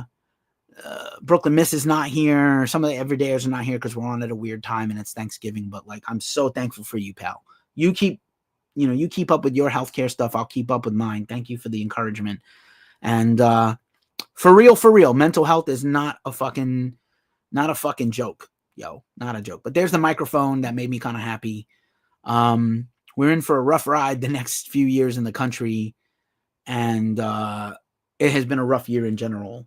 A: Brooklyn Miss is not here. Some of the everydayers are not here because we're on at a weird time and it's Thanksgiving. But like, I'm so thankful for you, pal. You keep up with your healthcare stuff. I'll keep up with mine. Thank you for the encouragement. And for real, mental health is not a fucking joke, yo, not a joke. But there's the microphone that made me kind of happy. We're in for a rough ride the next few years in the country, and it has been a rough year in general.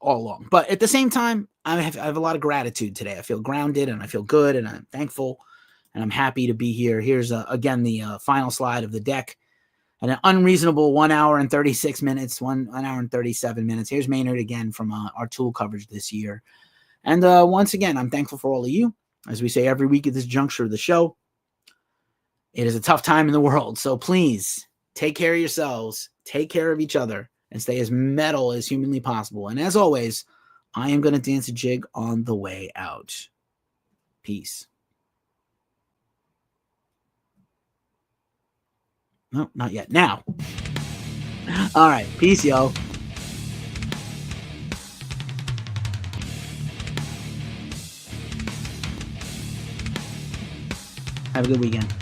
A: All along, but at the same time, I have a lot of gratitude today. I feel grounded and I feel good and I'm thankful and I'm happy to be here. Here's again the final slide of the deck, and an unreasonable 1 hour and 36 minutes, 1 hour and 37 minutes. Here's Maynard again from our Tool coverage this year, and once again, I'm thankful for all of you. As we say every week at this juncture of the show, it is a tough time in the world, so please take care of yourselves, take care of each other, and stay as metal as humanly possible. And as always, I am going to dance a jig on the way out. Peace. No, not yet. Now. All right. Peace, yo. Have a good weekend.